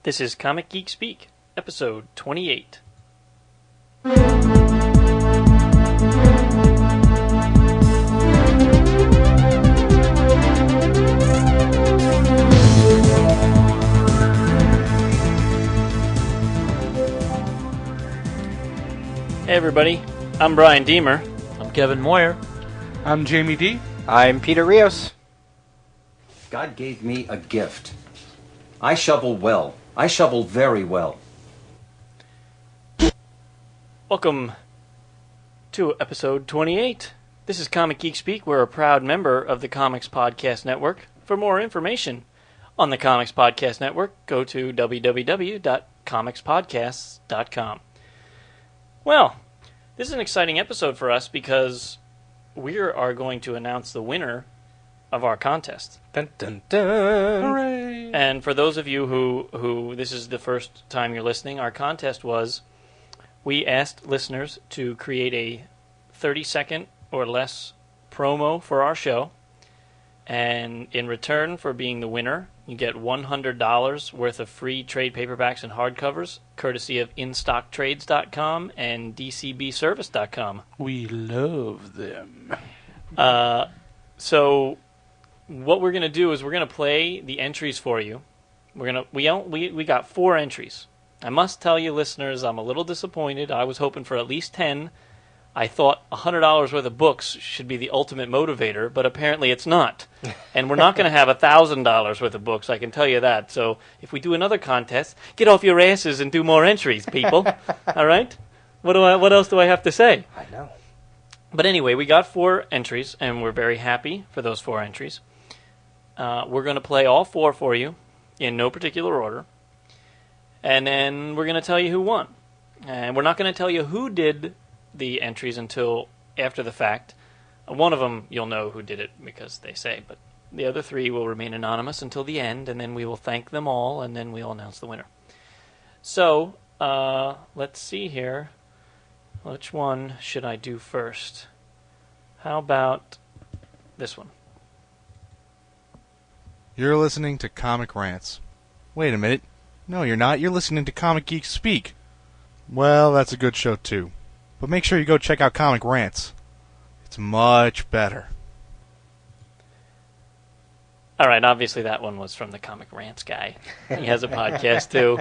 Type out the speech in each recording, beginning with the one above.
This is Comic Geek Speak, episode 28. Hey everybody, I'm Brian Deemer. I'm Kevin Moyer. I'm Jamie D. I'm Peter Rios. God gave me a gift. I shovel well. I shovel very well. Welcome to episode 28. This is Comic Geek Speak. We're a proud member of the Comics Podcast Network. For more information on the Comics Podcast Network, go to www.comicspodcasts.com. Well, this is an exciting episode for us because we are going to announce the winner of our contest. Dun, dun, dun. Hooray! And for those of you who this is the first time you're listening, our contest was, we asked listeners to create a 30-second or less promo for our show. And in return for being the winner, you get $100 worth of free trade paperbacks and hardcovers, courtesy of InStockTrades.com and DCBService.com. We love them. So what we're going to do is we're going to play the entries for you. We got 4 entries. I must tell you, listeners, I'm a little disappointed. I was hoping for at least 10. I thought $100 worth of books should be the ultimate motivator, but apparently it's not. And we're not going to have $1,000 worth of books, I can tell you that. So if we do another contest, get off your asses and do more entries, people. All right? What else do I have to say? I know. But anyway, we got 4 entries, and we're very happy for those 4 entries. We're going to play all 4 for you in no particular order. And then we're going to tell you who won. And we're not going to tell you who did the entries until after the fact. One of them you'll know who did it because they say, but the other 3 will remain anonymous until the end, and then we will thank them all, and then we'll announce the winner. So, let's see here. Which one should I do first? How about this one? You're listening to Comic Rants. Wait a minute. No, you're not. You're listening to Comic Geek Speak. Well, that's a good show, too. But make sure you go check out Comic Rants. It's much better. All right, obviously that one was from the Comic Rants guy. He has a podcast, too.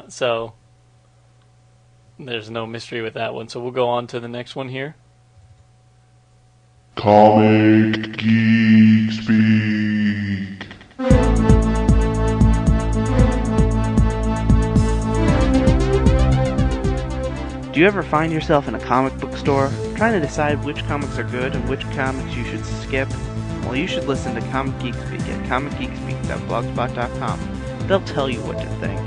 So there's no mystery with that one. So we'll go on to the next one here. Comic Geek Speak. Do you ever find yourself in a comic book store, trying to decide which comics are good and which comics you should skip? Well, you should listen to Comic Geek Speak at comicgeekspeak.blogspot.com. They'll tell you what to think.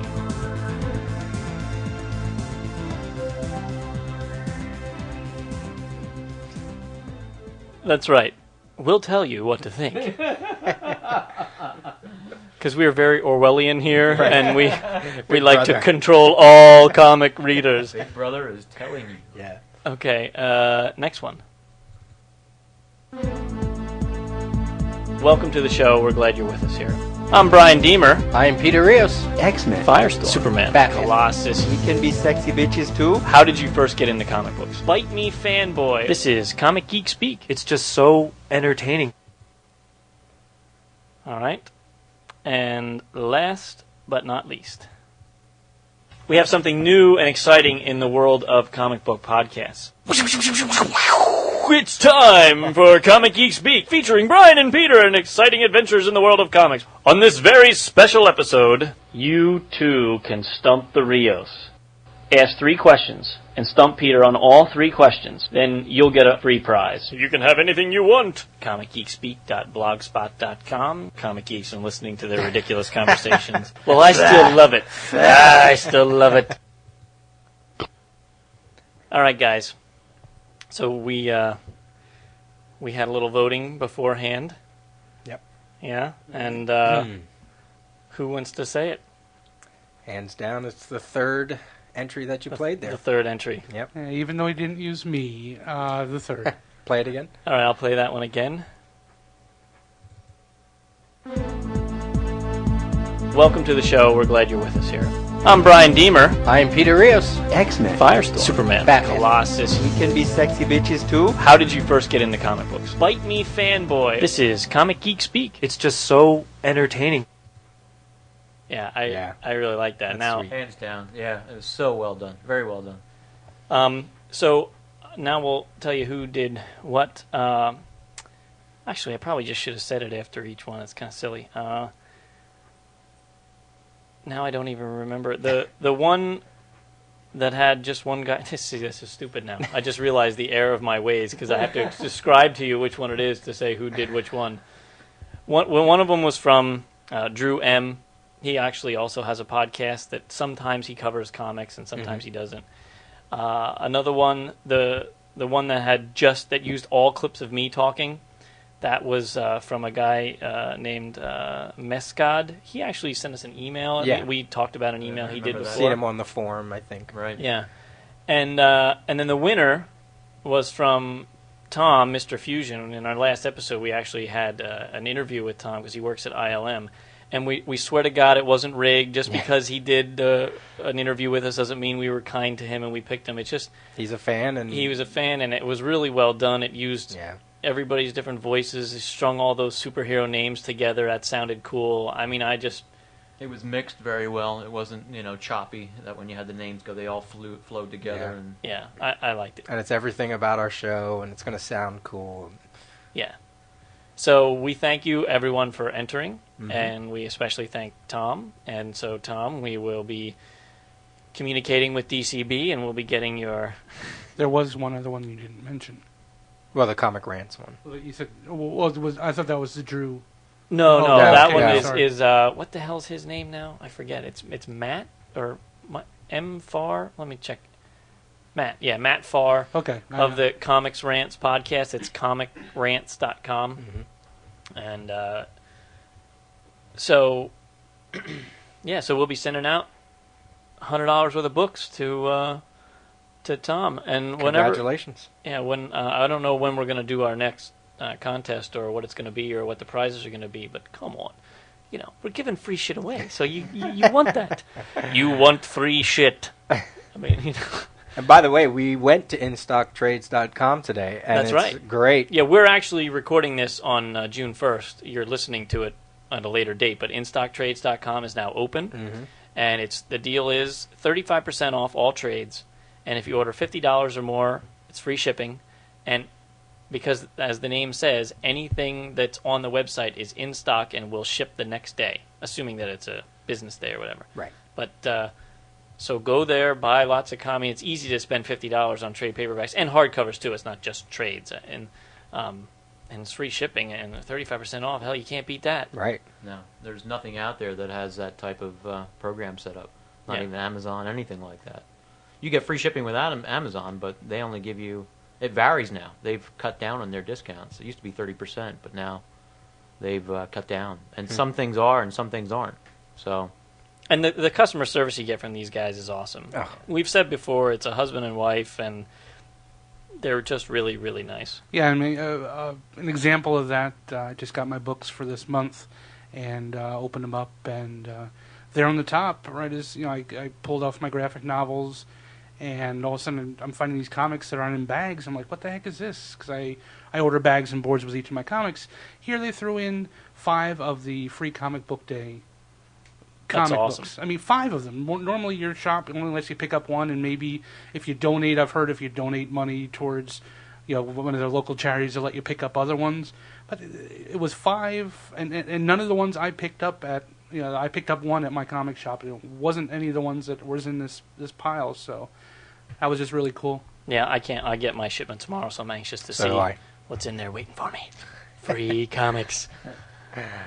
That's right. We'll tell you what to think. Because we are very Orwellian here, Right. And we like to brother. control all comic readers. Big Brother is telling you. Yeah. Okay, next one. Welcome to the show. We're glad you're with us here. I'm Brian Deemer. I'm Peter Rios. X-Men. Firestorm. Superman. Batman. Colossus. We can be sexy bitches too. How did you first get into comic books? Bite me, fanboy. This is Comic Geek Speak. It's just so entertaining. All right. And last but not least, we have something new and exciting in the world of comic book podcasts. It's time for Comic Geek Speak, featuring Brian and Peter and exciting adventures in the world of comics. On this very special episode, you too can stump the Rios. Ask 3 questions and stump Peter on all 3 questions. Then you'll get a free prize. You can have anything you want. ComicGeekSpeak.blogspot.com. Comic Geeks and listening to their ridiculous conversations. Well, I still love it. I still love it. All right, guys. So we had a little voting beforehand. Yep. Yeah, and who wants to say it? Hands down, it's the 3rd entry that you played there. The 3rd entry. Yep. Even though he didn't use me, the 3rd. Play it again. All right, I'll play that one again. welcome to the show. We're glad you're with us here. I'm Brian Deemer. I am Peter Rios. X-Men. Firestorm. Superman. Batman. Colossus. We can be sexy bitches too. How did you first get into comic books? Bite me, fanboy. This is Comic Geek Speak. It's just so entertaining. Yeah, I really like that. That's Now, sweet. Hands down. Yeah, it was so well done. Very well done. So now we'll tell you who did what. Actually, I probably just should have said it after each one. It's kind of silly. Now I don't even remember the one that had just one guy. This is stupid now. I just realized the error of my ways because I have to describe to you which one it is to say who did which one. One of them was from Drew M. He actually also has a podcast that sometimes he covers comics and sometimes he doesn't. Another one, the one that used all clips of me talking. That was from a guy named Mescad. He actually sent us an email. Yeah. We talked about an email I he did remember that. before. Seen him on the forum, I think. Right. Yeah. And then the winner was from Tom, Mr. Fusion. In our last episode, we actually had an interview with Tom because he works at ILM. And we swear to God it wasn't rigged. Just because he did an interview with us doesn't mean we were kind to him and we picked him. It's just He's a fan, and he was a fan, and it was really well done. It used everybody's different voices. It strung all those superhero names together. That sounded cool. I mean, It was mixed very well. It wasn't, choppy. That when you had the names go, they all flowed together. Yeah. And I liked it. and it's everything about our show, and it's going to sound cool. Yeah. So we thank you, everyone, for entering, and we especially thank Tom. And so, Tom, we will be communicating with DCB, and we'll be getting your... There was one other one you didn't mention. Well, the Comic Rants one. Well, you said, I thought that was the Drew. No, Oh, that okay, one yeah. is what the hell's his name now? I forget. It's Matt or M Farr. Let me check. Matt, yeah, Matt Farr Okay. of the Comics Rants podcast. It's comicrants.com. And so we'll be sending out $100 worth of books to Tom, and whenever. Congratulations. Yeah, I don't know when we're going to do our next contest or what it's going to be or what the prizes are going to be, but come on. We're giving free shit away, so you want that. You want free shit. I mean, And by the way, we went to InStockTrades.com today, and That's it's right. great. Yeah, we're actually recording this on June 1st. You're listening to it at a later date, but InStockTrades.com is now open, and the deal is 35% off all trades, and if you order $50 or more, it's free shipping, and because, as the name says, anything that's on the website is in stock and will ship the next day, assuming that it's a business day or whatever. Right. But so go there, buy lots of comics. It's easy to spend $50 on trade paperbacks and hardcovers too. It's not just trades, and it's free shipping and 35% off. Hell, you can't beat that. Right. no, there's nothing out there that has that type of program set up. Not Yeah. even Amazon, anything like that. You get free shipping without Amazon, but they only give you... It varies now. They've cut down on their discounts. It used to be 30%, but now they've cut down. And some things are and some things aren't. So... And the customer service you get from these guys is awesome. Oh. We've said before, it's a husband and wife, and they're just really, really nice. Yeah, I mean, an example of that, I just got my books for this month and opened them up, and there on the top, right, is, I pulled off my graphic novels, and all of a sudden I'm finding these comics that aren't in bags. I'm like, what the heck is this? Because I order bags and boards with each of my comics. Here they threw in 5 of the free comic book day That's comic awesome. books. I mean, 5 of them. Normally your shop only lets you pick up one, and maybe if you donate, I've heard if you donate money towards, one of the local charities, they'll let you pick up other ones. But it was 5, and none of the ones I picked up at, I picked up one at my comic shop. It wasn't any of the ones that was in this pile, so that was just really cool. Yeah, I get my shipment tomorrow, so I'm anxious to So see do I. what's in there waiting for me. Free comics.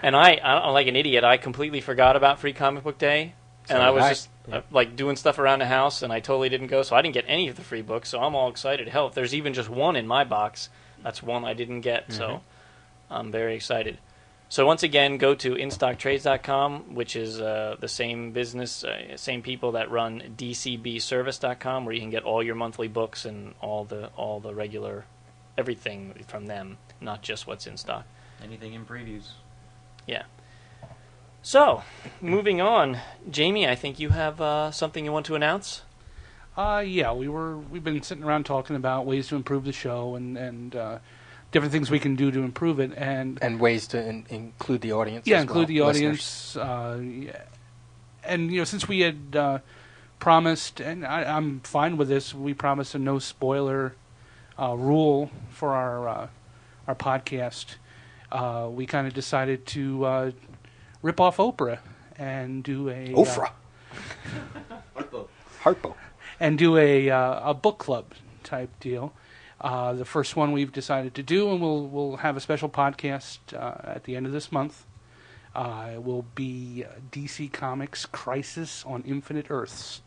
And I, like an idiot, I completely forgot about Free Comic Book Day. So And I did was I. just doing stuff around the house, and I totally didn't go, so I didn't get any of the free books. So I'm all excited. Hell, if there's even just one in my box, that's one I didn't get. So I'm very excited. So once again, go to InStockTrades.com, which is the same business, same people that run DCBService.com, where you can get all your monthly books and all the regular everything from them, not just what's in stock. Anything in previews. Yeah. So, moving on, Jamie, I think you have something you want to announce. Yeah, we've been sitting around talking about ways to improve the show and different things we can do to improve it, and ways to include the audience. Yeah, as include well, the audience. Yeah. And since we had promised, and I'm fine with this, we promised a no spoiler rule for our podcast. We kind of decided to rip off Oprah and do a Oprah. Harpo. And do a book club type deal. The first one we've decided to do, and we'll have a special podcast at the end of this month. It will be DC Comics Crisis on Infinite Earths.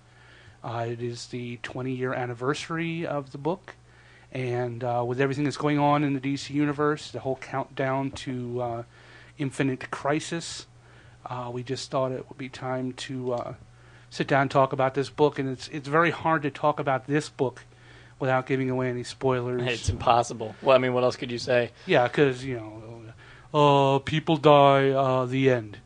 It is the 20-year anniversary of the book, and with everything that's going on in the DC universe, the whole countdown to Infinite Crisis, we just thought it would be time to sit down and talk about this book. And it's very hard to talk about this book without giving away any spoilers. It's impossible. Well, I mean, what else could you say? Yeah, because, people die, the end.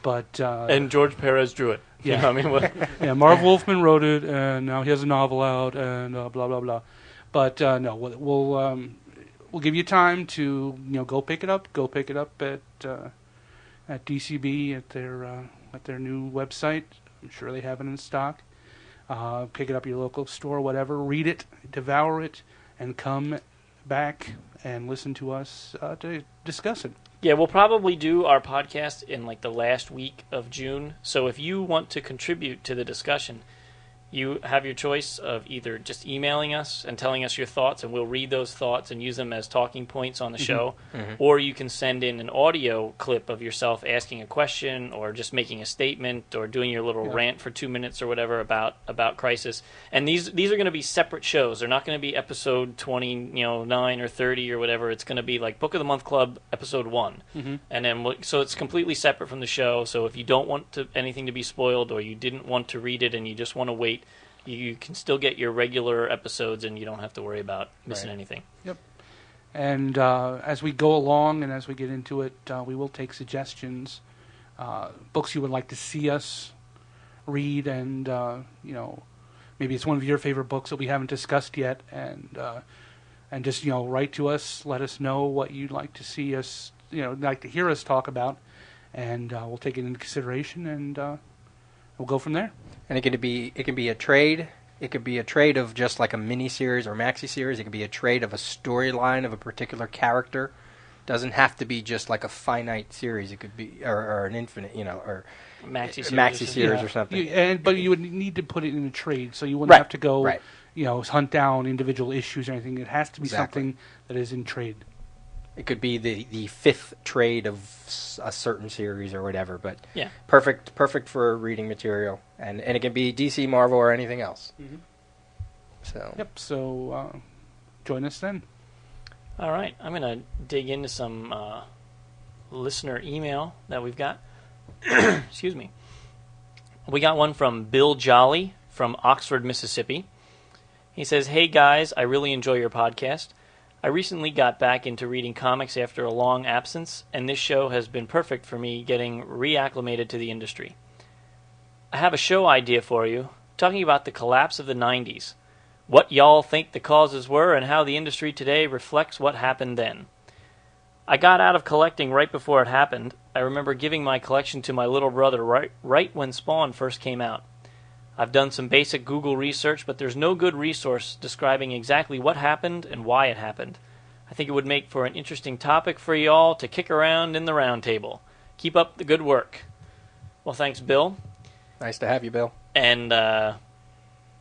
But and George Perez drew it. Yeah. You know, I mean, what? Yeah, Marv Wolfman wrote it, and now he has a novel out, and blah blah blah. But no, we'll give you time to go pick it up. Go pick it up at DCB at their new website. I'm sure they have it in stock. Pick it up at your local store, whatever. Read it, devour it, and come back and listen to us to discuss it. Yeah, we'll probably do our podcast in like the last week of June. So if you want to contribute to the discussion, you have your choice of either just emailing us and telling us your thoughts, and we'll read those thoughts and use them as talking points on the show, or you can send in an audio clip of yourself asking a question or just making a statement or doing your little rant for 2 minutes or whatever about Crisis. And these are going to be separate shows. They're not going to be episode 29 or 30 or whatever. It's going to be like Book of the Month Club episode 1. And then so it's completely separate from the show. So if you don't want anything to be spoiled, or you didn't want to read it and you just want to wait, you can still get your regular episodes, and you don't have to worry about missing anything. Yep. And as we go along and as we get into it, we will take suggestions, books you would like to see us read, and maybe it's one of your favorite books that we haven't discussed yet, and just write to us, let us know what you'd like to see us, like to hear us talk about, and we'll take it into consideration, and we'll go from there. And it can be a trade. It could be a trade of just like a mini series or maxi series. It could be a trade of a storyline of a particular character. Doesn't have to be just like a finite series. It could be or an infinite, or maxi series or something. But you would need to put it in a trade, so you wouldn't have to go, hunt down individual issues or anything. It has to be something that is in trade. It could be the fifth trade of a certain series or whatever, but yeah, perfect for reading material, and it can be DC, Marvel, or anything else. So join us then. All right, I'm going to dig into some listener email that we've got. Excuse me. We got one from Bill Jolly from Oxford, Mississippi. He says, "Hey guys, I really enjoy your podcast. I recently got back into reading comics after a long absence, and this show has been perfect for me getting reacclimated to the industry. I have a show idea for you, talking about the collapse of the 90s, what y'all think the causes were, and how the industry today reflects what happened then. I got out of collecting right before it happened. I remember giving my collection to my little brother right when Spawn first came out. I've done some basic Google research, but there's no good resource describing exactly what happened and why it happened. I think it would make for an interesting topic for y'all to kick around in the round table. Keep up the good work." Well, thanks, Bill. Nice to have you, Bill. And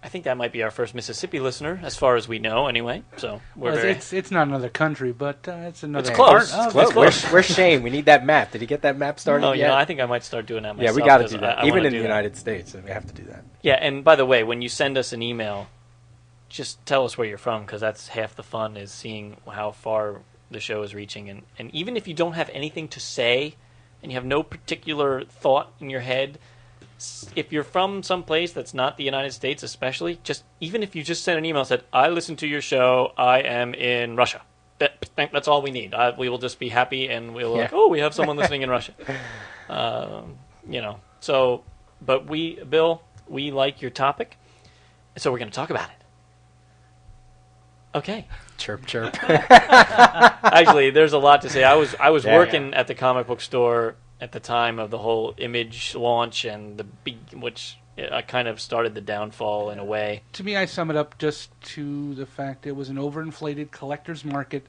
I think that might be our first Mississippi listener, as far as we know, anyway. So it's not another country, but it's another. It's close. It's close. Where's Shane? We need that map. Did he get that map started yet? I think I might start doing that myself. Yeah, we got to do that. Even in the United States, we have to do that. Yeah, and by the way, when you send us an email, just tell us where you're from, because that's half the fun, is seeing how far the show is reaching. And even if you don't have anything to say, and you have no particular thought in your head, if you're from some place that's not the United States, especially, even if you just send an email and said, "I listen to your show, I am in Russia," that's all we need. We will just be happy, and we'll like, "Oh, we have someone listening in Russia." So, but Bill, we like your topic, so we're going to talk about it. Okay. Chirp, chirp. Actually, there's a lot to say. I was Yeah, working at the comic book store at the time of the whole Image launch and which I kind of started the downfall in a way. To me, I sum it up just to the fact it was an overinflated collector's market.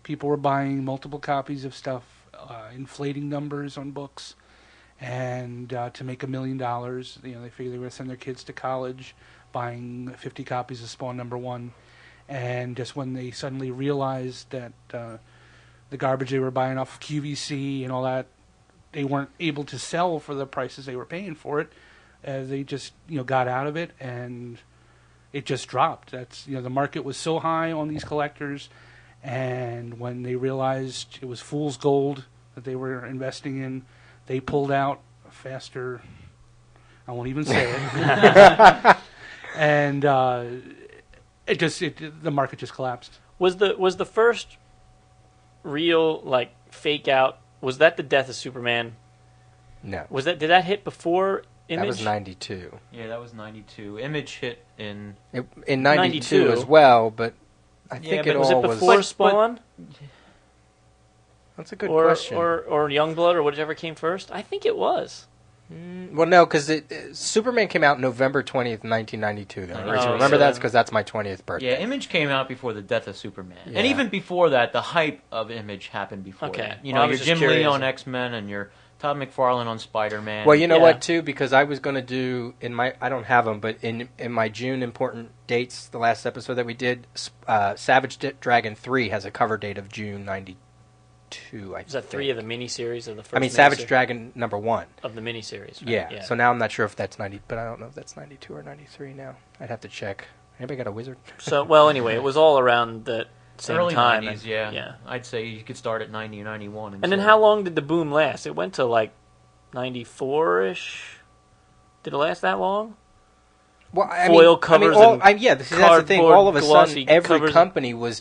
People were buying multiple copies of stuff, inflating numbers on books, and to make $1 million, they figured they were going to send their kids to college, buying 50 copies of Spawn #1. And just when they suddenly realized that the garbage they were buying off of QVC and all that, they weren't able to sell for the prices they were paying for it, they just got out of it, and it just dropped. That's the market was so high on these collectors, and when they realized it was fool's gold that they were investing in, they pulled out faster. I won't even say it. And the market just collapsed. Was the first real fake out? Was that the death of Superman? No. Did that hit before Image? That was 92. Yeah, that was 92. Image hit in 92 as well, but I think it was all it before Spawn? That's a good or, question. Or Youngblood, or whichever came first? I think it was. Well, no, because Superman came out November 20th, 1992. Though. Remember that's because that's my 20th birthday. Yeah, Image came out before the death of Superman. Yeah. And even before that, the hype of Image happened before that. Your Jim Lee on X-Men and your Todd McFarlane on Spider-Man. Well, you know what, too? Because I was going to do, I don't have them, but in my June important dates, the last episode that we did, Savage Dragon 3 has a cover date of June 92. Is that 3 of the miniseries of the first? I mean, Savage Dragon #1 of the miniseries. Right? Yeah. So now I'm not sure if that's 90, but I don't know if that's 92 or 93 now. I'd have to check. Anybody got a wizard? So, well, anyway, it was all around the same early time. 90s, yeah. I'd say you could start at 90 or 91. And then how long did the boom last? It went to 94-ish. Did it last that long? Well, Foil covers that's the thing. All of a sudden, every covers company was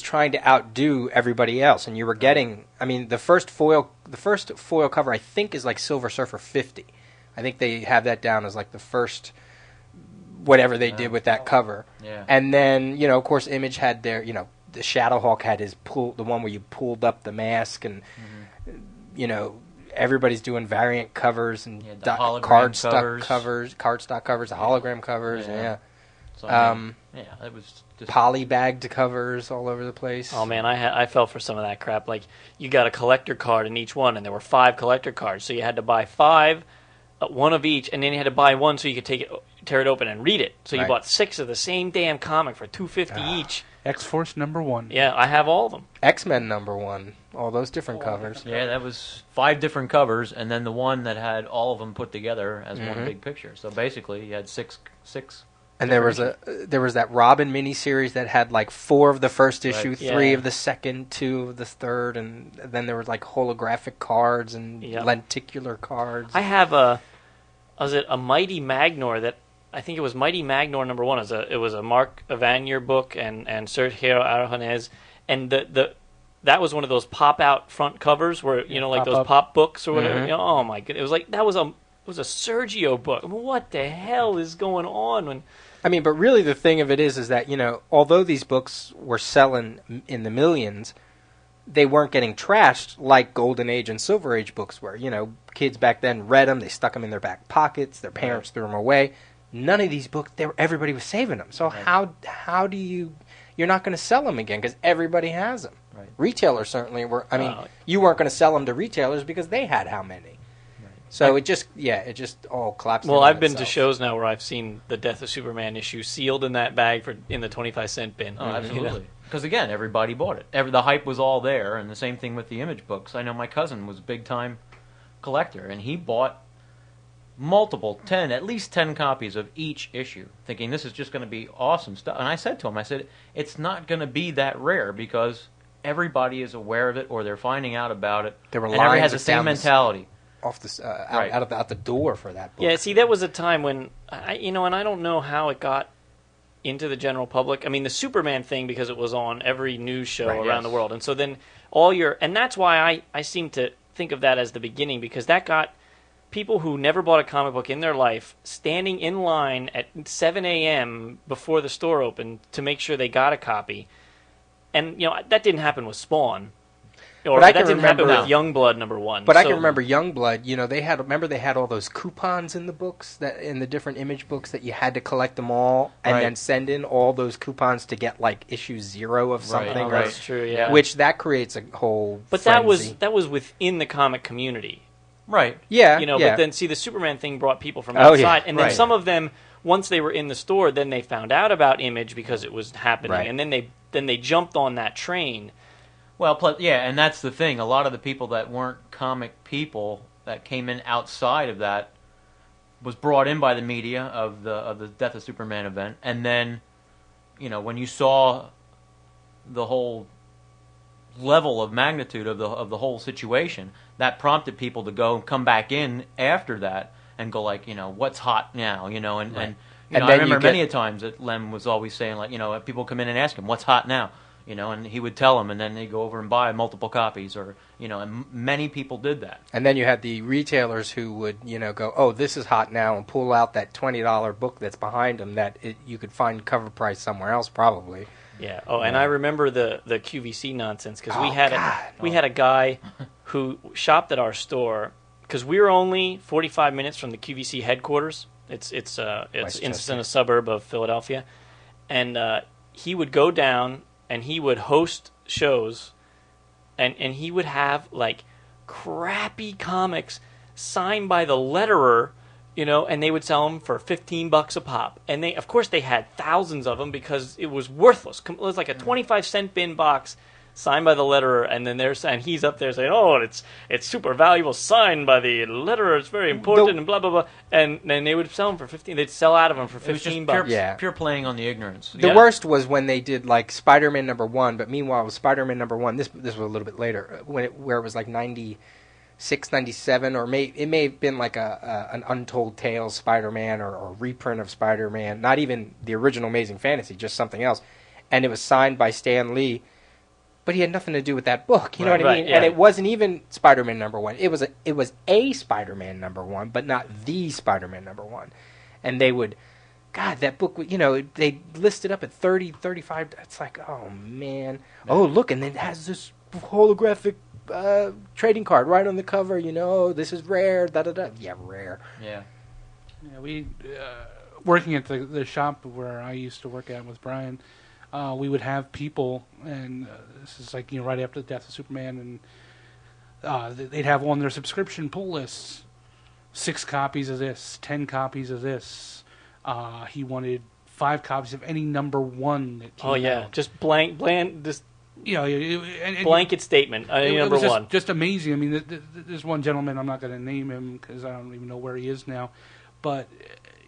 trying to outdo everybody else, and you were getting. I mean, the first foil cover I think is Silver Surfer 50. I think they have that down as the first whatever they did with that cover. Yeah. And then of course, Image had their the Shadowhawk had his the one where you pulled up the mask, and everybody's doing variant covers and cardstock covers, the hologram covers. Yeah. So, it was just polybagged covers all over the place. Oh man, I fell for some of that crap. You got a collector card in each one, and there were 5 collector cards, so you had to buy 5, one of each, and then you had to buy one so you could tear it open and read it. So you bought 6 of the same damn comic for $2.50 each. X-Force #1. Yeah, I have all of them. X-Men #1, all those different covers. Yeah, that was 5 different covers, and then the one that had all of them put together as one big picture. So basically, you had six. And there was that Robin miniseries that had 4 of the first issue, 3 of the second, 2 of the third, and then there was holographic cards and lenticular cards. I have was it a Mighty Magnor that I think it was Mighty Magnor #1. It was a Mark Evanier book and Sergio Aragonés, and that was one of those pop out front covers where those pop books or whatever. Oh my god, it was it was a Sergio book. I mean, what the hell is going on? But really the thing of it is that although these books were selling in the millions, they weren't getting trashed like Golden Age and Silver Age books were. Kids back then read them, they stuck them in their back pockets, their parents threw them away. None of these books, everybody was saving them. So how do you're not going to sell them again because everybody has them. Right. Retailers certainly were. You weren't going to sell them to retailers because they had how many? So it just all collapsed. Well, I've been to shows now where I've seen the Death of Superman issue sealed in that bag in the 25-cent bin. Oh, absolutely. Because again, everybody bought it. The hype was all there, and the same thing with the Image books. I know my cousin was a big-time collector, and he bought at least 10 copies of each issue, thinking this is just going to be awesome stuff. And I said to him, it's not going to be that rare because everybody is aware of it or they're finding out about it. There were and everybody has the same down mentality. Off the out the door for that book. Yeah, see, that was a time when and I don't know how it got into the general public. I mean, the Superman thing because it was on every news show around the world, and so then and that's why I seem to think of that as the beginning, because that got people who never bought a comic book in their life standing in line at 7 a.m. before the store opened to make sure they got a copy. And, that didn't happen with Spawn. Or that didn't happen with Youngblood #1. But I can remember Youngblood. They had all those coupons in the books, that in the different image books, that you had to collect them all and then send in all those coupons to get like issue 0 of something. Oh, that's true. Yeah. Which that creates a whole. But frenzy. that was within the comic community. Right. Yeah. But then see, the Superman thing brought people from outside, and then some of them, once they were in the store, then they found out about Image because it was happening, and then they jumped on that train. Well, and that's the thing. A lot of the people that weren't comic people that came in outside of that was brought in by the media of the Death of Superman event, and then, when you saw the whole level of magnitude of the whole situation, that prompted people to go and come back in after that and go like, what's hot now, and I remember many a times that Lem was always saying like, people come in and ask him what's hot now. And he would tell them, and then they'd go over and buy multiple copies, or, and many people did that. And then you had the retailers who would, go, oh, this is hot now, and pull out that $20 book that's behind them that you could find cover price somewhere else, probably. Yeah. Oh, and I remember the QVC nonsense, because we had a guy who shopped at our store, because we were only 45 minutes from the QVC headquarters. It's in a suburb of Philadelphia, and he would go down. And he would host shows, and he would have, like, crappy comics signed by the letterer, and they would sell them for $15 a pop. And of course, they had thousands of them because it was worthless. It was like a 25-cent bin box signed by the letterer, and then he's up there saying, "Oh, it's super valuable, signed by the letterer. It's very important," and blah blah blah. And then they would sell them for 15. They'd sell out of them for $15. It was just pure playing on the ignorance. The worst was when they did like Spider-Man #1, but meanwhile, with Spider-Man #1, this was a little bit later, where it was like 96, 97, or it may have been like an Untold Tales Spider-Man or a reprint of Spider-Man, not even the original Amazing Fantasy, just something else, and it was signed by Stan Lee. But he had nothing to do with that book, you know what I mean? Yeah. And it wasn't even Spider-Man #1. It was a Spider-Man #1, but not the Spider-Man #1. And they would, God, that book, they listed up at 30, 35. It's like, oh man, oh look, and then it has this holographic trading card right on the cover. This is rare. Da da da. Yeah, rare. Yeah. Yeah, we working at the shop where I used to work at with Brian. We would have people, and this is like right after the Death of Superman, and they'd have on their subscription pull lists 6 copies of this, 10 copies of this. He wanted 5 copies of any #1 that came out. Just blanket statement. It was just amazing. I mean, there's one gentleman, I'm not going to name him because I don't even know where he is now, but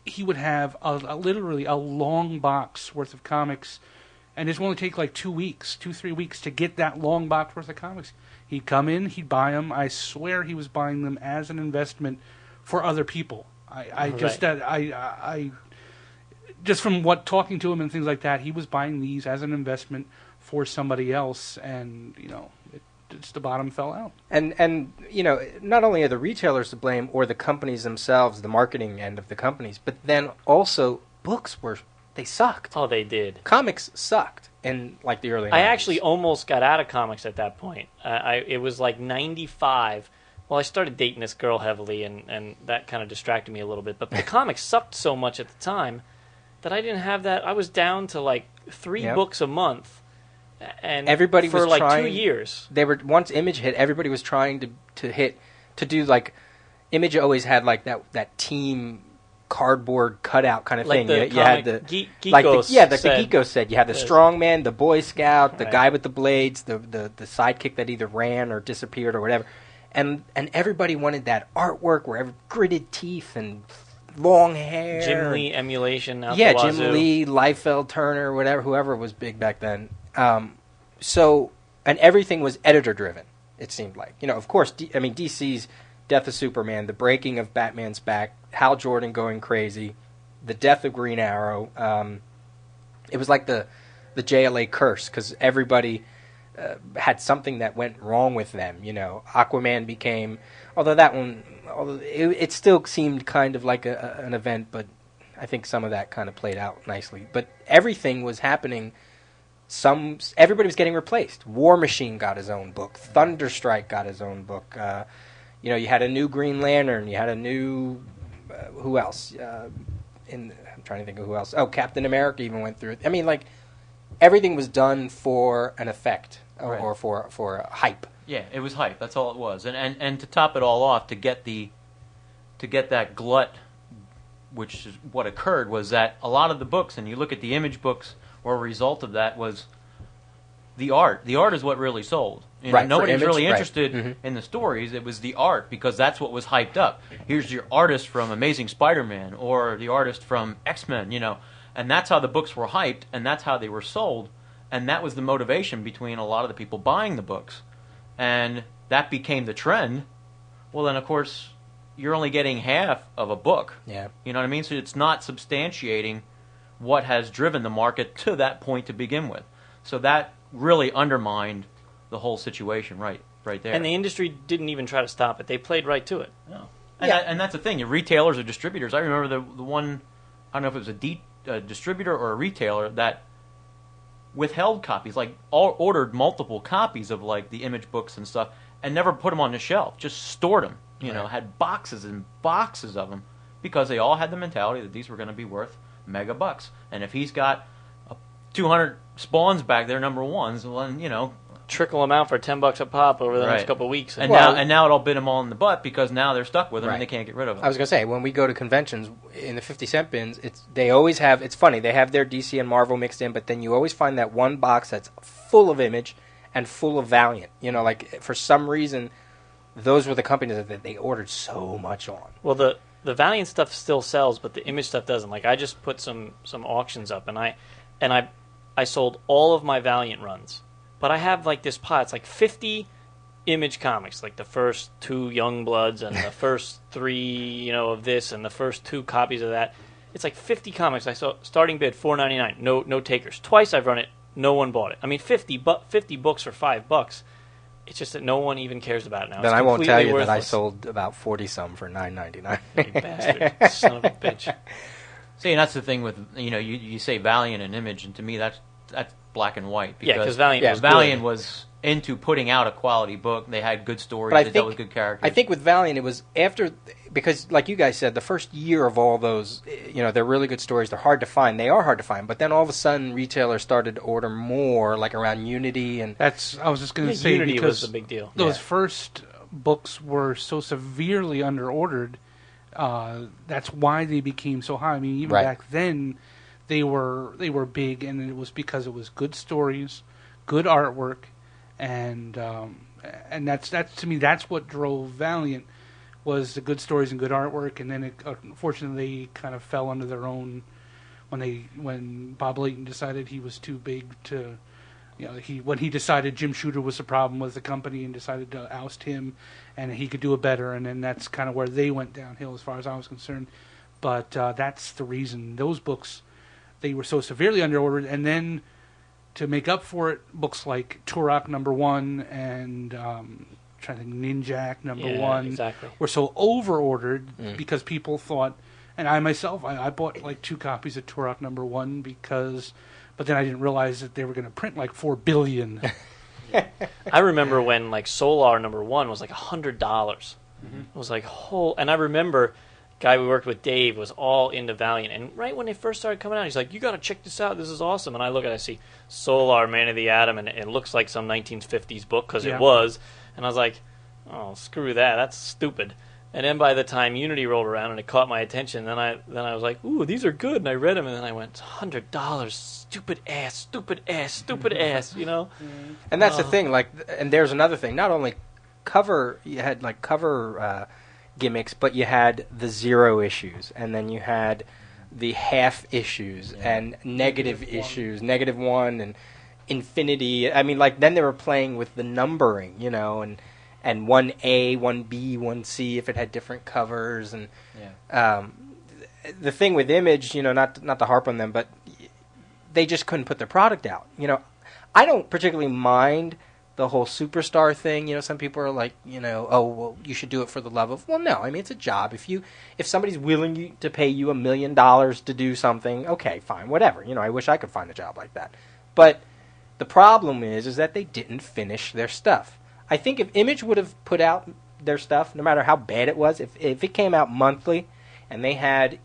he would have literally a long box worth of comics. And it's only take like 2 weeks, 2-3 weeks to get that long box worth of comics. He'd come in, he'd buy them. I swear he was buying them as an investment for other people. I just from talking to him and things like that, he was buying these as an investment for somebody else, and it's the bottom fell out. And not only are the retailers to blame or the companies themselves, the marketing end of the companies, but then also books they sucked. Oh, they did. Comics sucked in like the early 90s. I actually almost got out of comics at that point. It was like 95. Well, I started dating this girl heavily, and that kind of distracted me a little bit. But the comics sucked so much at the time that I didn't have that. I was down to like 3 books a month, and everybody for was like trying, 2 years. They were once Image hit. Everybody was trying to do like Image always had like that team cardboard cutout kind of like thing. You had the Geekos said. You had the strong man, the Boy Scout, the guy with the blades, the sidekick that either ran or disappeared or whatever. And everybody wanted that artwork where gritted teeth and long hair. Jim Lee emulation out the wazoo. Jim Lee, Liefeld, Turner, whoever was big back then. So, and everything was editor driven, it seemed like. Of course, DC's Death of Superman, the breaking of Batman's back, Hal Jordan going crazy, the death of Green Arrow. It was like the JLA curse, because everybody had something that went wrong with them. You know, Aquaman became, although it still seemed kind of like an event, but I think some of that kind of played out nicely. But everything was happening. Everybody was getting replaced. War Machine got his own book. Thunderstrike got his own book. You had a new Green Lantern. You had a new who else? I'm trying to think of who else. Oh, Captain America even went through it. I mean, like everything was done for an effect or for a hype. Yeah, it was hype. That's all it was. And to top it all off, to get that glut, which is what occurred, was that a lot of the books, and you look at the Image books, or a result of that was the art. The art is what really sold. Nobody was really interested in the stories. It was the art, because that's what was hyped up. Here's your artist from Amazing Spider-Man, or the artist from X-Men, and that's how the books were hyped, and that's how they were sold, and that was the motivation between a lot of the people buying the books. And that became the trend. Well, then, of course, you're only getting half of a book. Yeah. You know what I mean? So it's not substantiating what has driven the market to that point to begin with. So that really undermined the whole situation right there. And the industry didn't even try to stop it. They played right to it. No. And that's the thing. Your retailers or distributors. I remember the one, I don't know if it was a distributor or a retailer that withheld copies, like ordered multiple copies of like the Image books and stuff, and never put them on the shelf. Just stored them. Had boxes and boxes of them, because they all had the mentality that these were going to be worth mega bucks. And if he's got 200 Spawns back there, number ones, well, then, trickle them out for $10 a pop over the next couple of weeks. And now it'll bit them all in the butt, because now they're stuck with them and they can't get rid of them. I was going to say, when we go to conventions in the 50-cent bins, they always have, it's funny, they have their DC and Marvel mixed in, but then you always find that one box that's full of Image and full of Valiant. Like for some reason, those were the companies that they ordered so much on. Well, the Valiant stuff still sells, but the Image stuff doesn't. Like I just put some auctions up, and I sold all of my Valiant runs. But I have like this pot. It's like 50 Image comics, like the first 2 Youngbloods and the first 3, of this, and the first 2 copies of that. It's like 50 comics. I saw starting bid $4.99. No takers. Twice I've run it. No one bought it. I mean, 50 books for $5. It's just that no one even cares about it now. Then I won't tell you that I sold about 40 some for $9.99. You bastard, son of a bitch. See, and that's the thing with you say Valiant and Image, and to me that's black and white, because Valiant was into putting out a quality book. They had good stories. They dealt with good characters. I think with Valiant it was after, because like you guys said, the first year of all those, they're really good stories. They're hard to find. They are hard to find. But then all of a sudden, retailers started to order more, like around Unity and. I was just going to say, Unity because was the big deal. Those first books were so severely underordered. That's why they became so high. I mean, even back then, they were big, and it was because it was good stories, good artwork, and that's to me, that's what drove Valiant, was the good stories and good artwork. And then it unfortunately kind of fell under their own when Bob Layton decided he was too big to. When he decided Jim Shooter was the problem with the company and decided to oust him, and he could do it better, and then that's kind of where they went downhill as far as I was concerned. But that's the reason those books, they were so severely underordered, and then to make up for it, books like Turok #1 and trying to think Ninjak #1 were so overordered because people thought, and I myself, I bought like 2 copies of Turok #1 because. But then I didn't realize that they were going to print like 4 billion. I remember when like Solar #1 was like $100. It was like and I remember guy we worked with, Dave, was all into Valiant, and right when they first started coming out, he's like, "You got to check this out. This is awesome." And I look at it, I see Solar, Man of the Atom, and it looks like some 1950s book because it was, and I was like, "Oh, screw that. That's stupid." And then by the time Unity rolled around and it caught my attention, then I was like, "Ooh, these are good," and I read them, and then I went, $100, stupid ass, And that's the thing, like, and there's another thing. Not only you had like cover gimmicks, but you had the 0 issues, and then you had the half issues and negative issues, -1 and infinity. I mean, like, then they were playing with the numbering, and 1A, 1B, 1C if it had different covers, and the thing with Image, not to harp on them, but they just couldn't put their product out. I don't particularly mind the whole superstar thing. You know, some people are like, you know, oh, well, you should do it for the love of. Well, no, I mean, it's a job. If somebody's willing to pay you $1 million to do something, okay, fine, whatever. You know, I wish I could find a job like that. But the problem is that they didn't finish their stuff. I think if Image would have put out their stuff, no matter how bad it was, if it came out monthly and they had,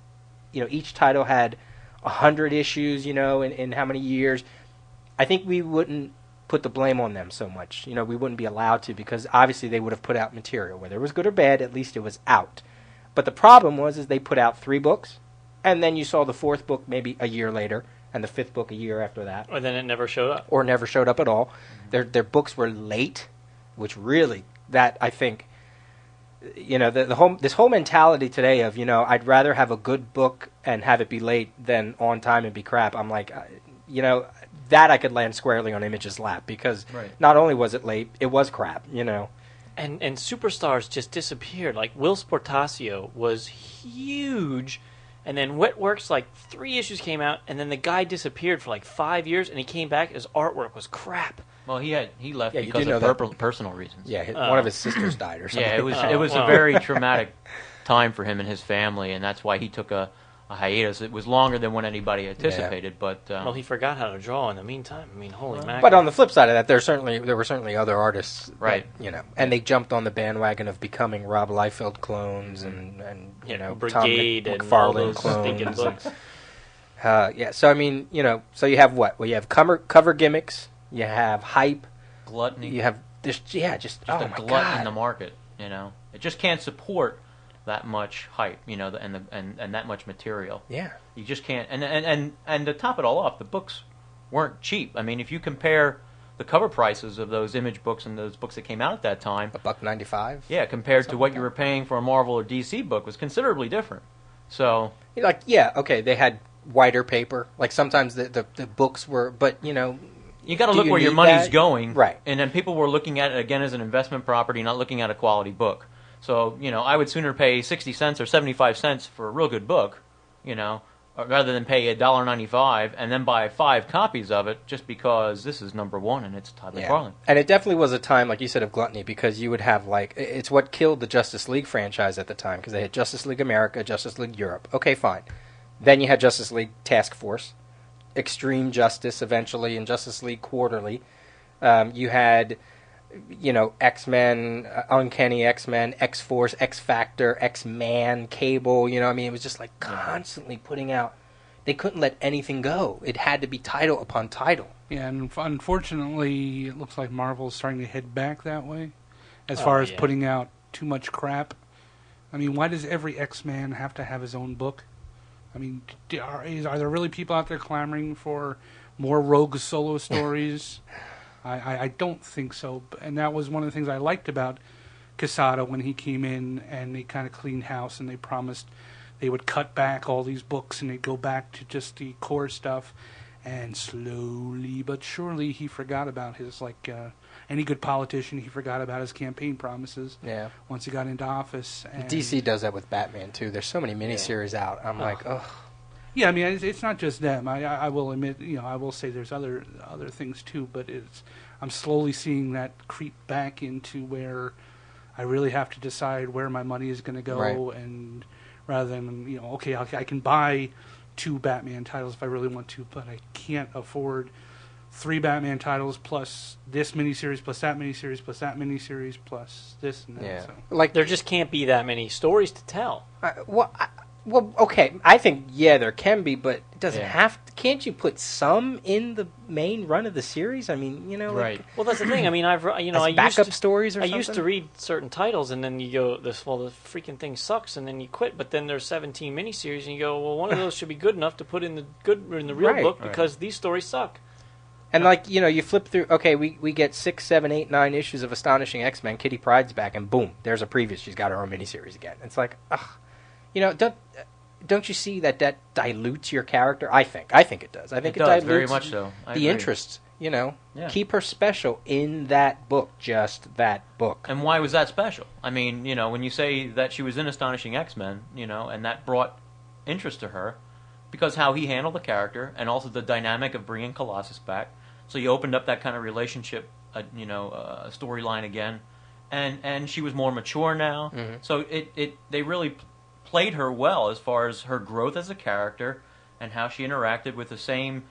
you know, each title had 100 issues, you know, in how many years, I think we wouldn't put the blame on them so much. You know, we wouldn't be allowed to, because obviously they would have put out material. Whether it was good or bad, at least it was out. But the problem was they put out 3 books, and then you saw the 4th book maybe a year later, and the 5th book a year after that. Or then it never showed up. Or never showed up at all. Their books were late, which really, that I think, you know, this whole mentality today of, you know, I'd rather have a good book and have it be late than on time and be crap. I'm like, you know, that I could land squarely on Image's lap, because not only was it late, it was crap, you know. And superstars just disappeared. Like, Will Sportasio was huge, and then Witworks, like 3 issues came out, and then the guy disappeared for like 5 years, and he came back, his artwork was crap. Well, he left because of personal reasons. Yeah, one of his sisters died or something. Yeah, it was a very traumatic time for him and his family, and that's why he took a hiatus. It was longer than what anybody anticipated, but well, he forgot how to draw in the meantime. I mean, holy mackerel. But on the flip side of that, there were certainly other artists, right? That, you know, and they jumped on the bandwagon of becoming Rob Liefeld clones and you know, Brigade Tom and McFarlane clones. Books. Yeah, so I mean, you know, so you have what? Well, you have cover gimmicks. You have hype, gluttony. You have this, just oh a my glut God. in the market. You know, it just can't support that much hype. You know, and that much material. Yeah, you just can't. And to top it all off, the books weren't cheap. I mean, if you compare the cover prices of those Image books and those books that came out at that time, $1.95. Yeah, compared to what you were paying for a Marvel or DC book, was considerably different. So, like, yeah, okay, they had whiter paper. Like sometimes the books were, but you know. You got to look where your money's going, right? And then people were looking at it again as an investment property, not looking at a quality book. So, you know, I would sooner pay 60 cents or 75 cents for a real good book, you know, rather than pay $1.95 and then buy 5 copies of it just because this is #1 and it's Todd McFarlane. And it definitely was a time, like you said, of gluttony, because you would have, like, it's what killed the Justice League franchise at the time, because they had Justice League America, Justice League Europe. Okay, fine. Then you had Justice League Task Force, Extreme Justice eventually, and Justice League Quarterly. You had, you know, X-Men, Uncanny X-Men, X-Force, X-Factor, X-Man, Cable, you know, I mean, it was just like constantly putting out. They couldn't let anything go. It had to be title upon title. Yeah, and unfortunately, it looks like Marvel's starting to head back that way, as far as putting out too much crap. I mean, why does every X-Man have to have his own book? I mean, are there really people out there clamoring for more rogue solo stories? I don't think so. And that was one of the things I liked about Quesada when he came in and they kind of cleaned house and they promised they would cut back all these books and they'd go back to just the core stuff. And slowly but surely he forgot about his, like any good politician, he forgot about his campaign promises. Yeah. Once he got into office. And DC does that with Batman too. There's so many miniseries out. I'm like, ugh. Yeah, I mean, it's not just them. I will admit, you know, I will say there's other things too, but I'm slowly seeing that creep back into where I really have to decide where my money is going to go, right. And rather than, you know, okay, I can buy 2 Batman titles if I really want to, but I can't afford 3 Batman titles plus this miniseries plus that miniseries plus that miniseries plus this and that. Yeah. So. Like, there just can't be that many stories to tell. Well, okay, I think, there can be, but it doesn't have to. Can't you put some in the main run of the series? I mean, you know, right. Well, that's the thing. I mean, backup stories or something? I used to read certain titles, and then you go, the freaking thing sucks, and then you quit. But then there's 17 miniseries, and you go, well, one of those should be good enough to put in the real book because these stories suck. And like, you know, you flip through. Okay, we get 6, 7, 8, 9 issues of Astonishing X-Men. Kitty Pryde's back, and boom, there's a preview. She's got her own miniseries again. It's like, ugh. You know, don't you see that dilutes your character? I think it does. I think it does dilutes very much so. the interest. You know, keep her special in that book, just that book. And why was that special? I mean, you know, when you say that she was in Astonishing X-Men, you know, and that brought interest to her, because how he handled the character, and also the dynamic of bringing Colossus back, So you opened up that kind of relationship, storyline again, and she was more mature now. So they really played her well as far as her growth as a character and how she interacted with the same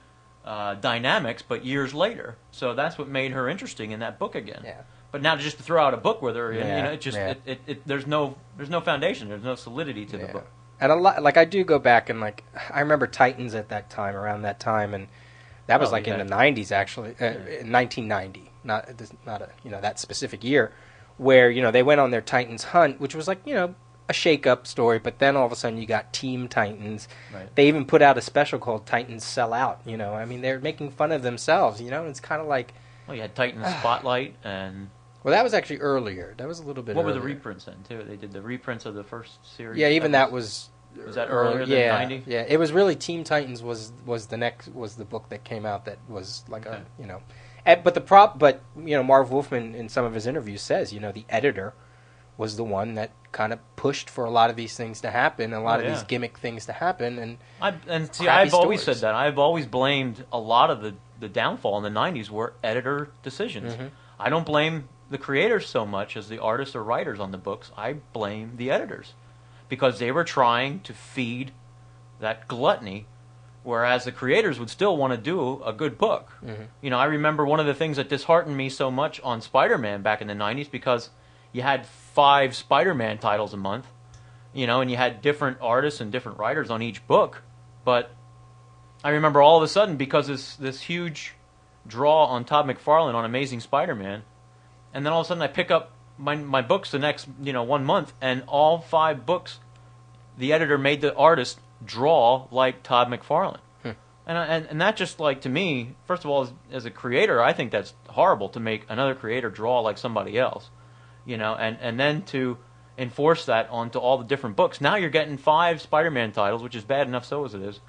dynamics, but years later. So that's what made her interesting in that book again. Yeah. But now just to throw out a book with her, there's no foundation, there's no solidity to the book. And a lot, like I do go back and like I remember Titans at that time, around that time, and that was in the 90s actually, in 1990, not that specific year, where they went on their Titans hunt, which was a shake-up story, but then all of a sudden you got Team Titans. Right. They even put out a special called Titans Sell Out. I mean, they're making fun of themselves. It's kind of like. Well, you had Titans Spotlight and. Well, that was actually earlier. That was a little bit. What earlier. were the reprints then too? They did the reprints of the first series. Yeah, even that was. Was that earlier than 90? Yeah, it was really Team Titans was the book that came out that was like but Marv Wolfman in some of his interviews says the editor was the one that kind of pushed for a lot of these things to happen, a lot of these gimmick things to happen, and I've always said that. I've always blamed a lot of the downfall in the 90s were editor decisions. I don't blame the creators so much as the artists or writers on the books. I blame the editors because they were trying to feed that gluttony, whereas the creators would still want to do a good book. I remember one of the things that disheartened me so much on Spider-Man back in the 90s because you had 5 Spider-Man titles a month, and you had different artists and different writers on each book. But I remember all of a sudden, because this huge draw on Todd McFarlane on Amazing Spider-Man, and then all of a sudden I pick up my books the next 1 month, and all 5 books, the editor made the artist draw like Todd McFarlane. And that just, to me, first of all, as a creator, I think that's horrible to make another creator draw like somebody else. And then to enforce that onto all the different books. Now you're getting 5 Spider-Man titles, which is bad enough so as it is.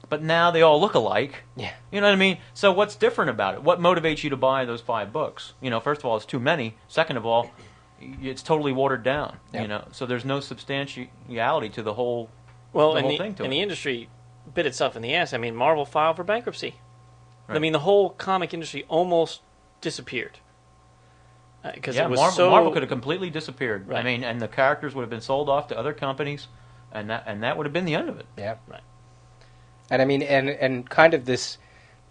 But now they all look alike. Yeah. You know what I mean? So what's different about it? What motivates you to buy those 5 books? First of all, it's too many. Second of all, it's totally watered down. Yep. So there's no substantiality to the whole thing to it. And the industry bit itself in the ass. I mean, Marvel filed for bankruptcy. Right. I mean, the whole comic industry almost disappeared. Because it was Marvel could have completely disappeared. Right. I mean, and the characters would have been sold off to other companies, and that would have been the end of it. Yeah. Right. And I mean, and kind of this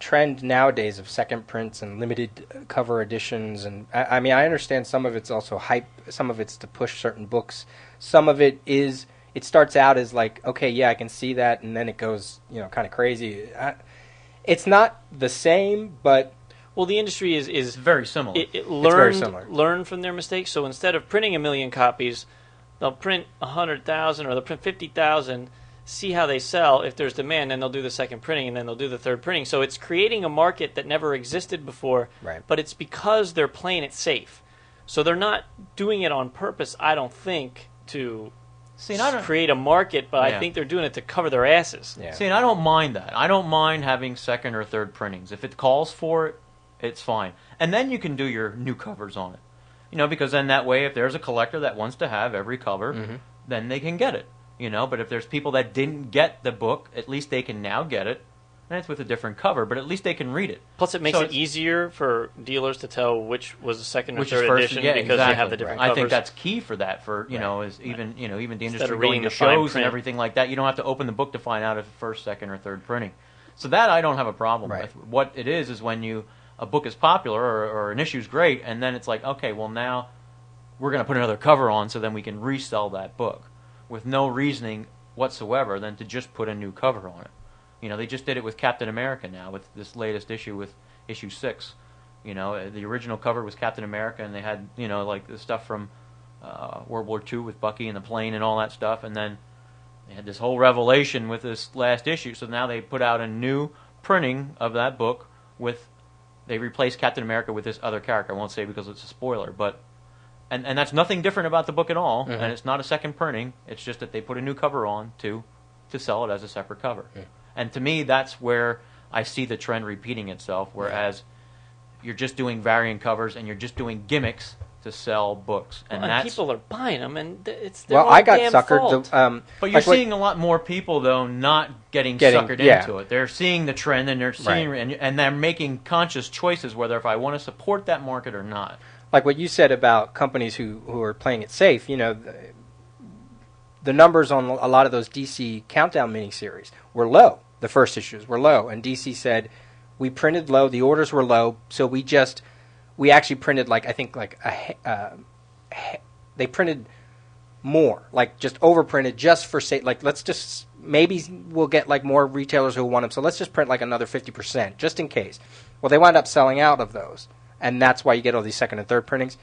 trend nowadays of second prints and limited cover editions, and I mean, I understand some of it's also hype, some of it's to push certain books, some of it is, it starts out as like, okay, yeah, I can see that, and then it goes, kind of crazy. It's not the same, but... Well, the industry is very similar. It very similar. Learn from their mistakes. So instead of printing 1 million copies, they'll print 100,000 or they'll print 50,000, see how they sell. If there's demand, then they'll do the second printing, and then they'll do the third printing. So it's creating a market that never existed before, right. But it's because they're playing it safe. So they're not doing it on purpose, I don't think, to create a market, but I think they're doing it to cover their asses. Yeah. See, and I don't mind that. I don't mind having second or third printings. If it calls for it, it's fine. And then you can do your new covers on it. Because then that way, if there's a collector that wants to have every cover, then they can get it. But if there's people that didn't get the book, at least they can now get it. And it's with a different cover, but at least they can read it. Plus, it makes it easier for dealers to tell which was the second or third edition because you have the different covers. covers. I think that's key for that. For even the industry of going reading to the fine shows print. and everything like that, you don't have to open the book to find out if it's first, second, or third printing. So that I don't have a problem with. What it is when a book is popular or an issue's great, and then it's like, okay, well now we're going to put another cover on so then we can resell that book with no reasoning whatsoever than to just put a new cover on it. They just did it with Captain America now with this latest issue with issue 6. The original cover was Captain America, and they had like the stuff from World War II with Bucky and the plane and all that stuff, and then they had this whole revelation with this last issue. So now they put out a new printing of that book with. They replaced Captain America with this other character. I won't say because it's a spoiler, but and that's nothing different about the book at all. And it's not a second printing. It's just that they put a new cover on to sell it as a separate cover. And to me, that's where I see the trend repeating itself. Whereas you're just doing variant covers and you're just doing gimmicks to sell books, and And that's. people are buying them, and it's their Well, own I got damn suckered. fault. But you're seeing a lot more people though not getting suckered into it. They're seeing the trend, and they're seeing and they're making conscious choices whether if I want to support that market or not. Like what you said about companies who are playing it safe. The numbers on a lot of those DC Countdown miniseries were low. The first issues were low, and DC said we printed low. The orders were low, so we actually printed they printed more, like just overprinted just for say, like let's just maybe we'll get like more retailers who want them, so let's just print like another 50% just in case. Well, they wound up selling out of those, and that's why you get all these second and third printings.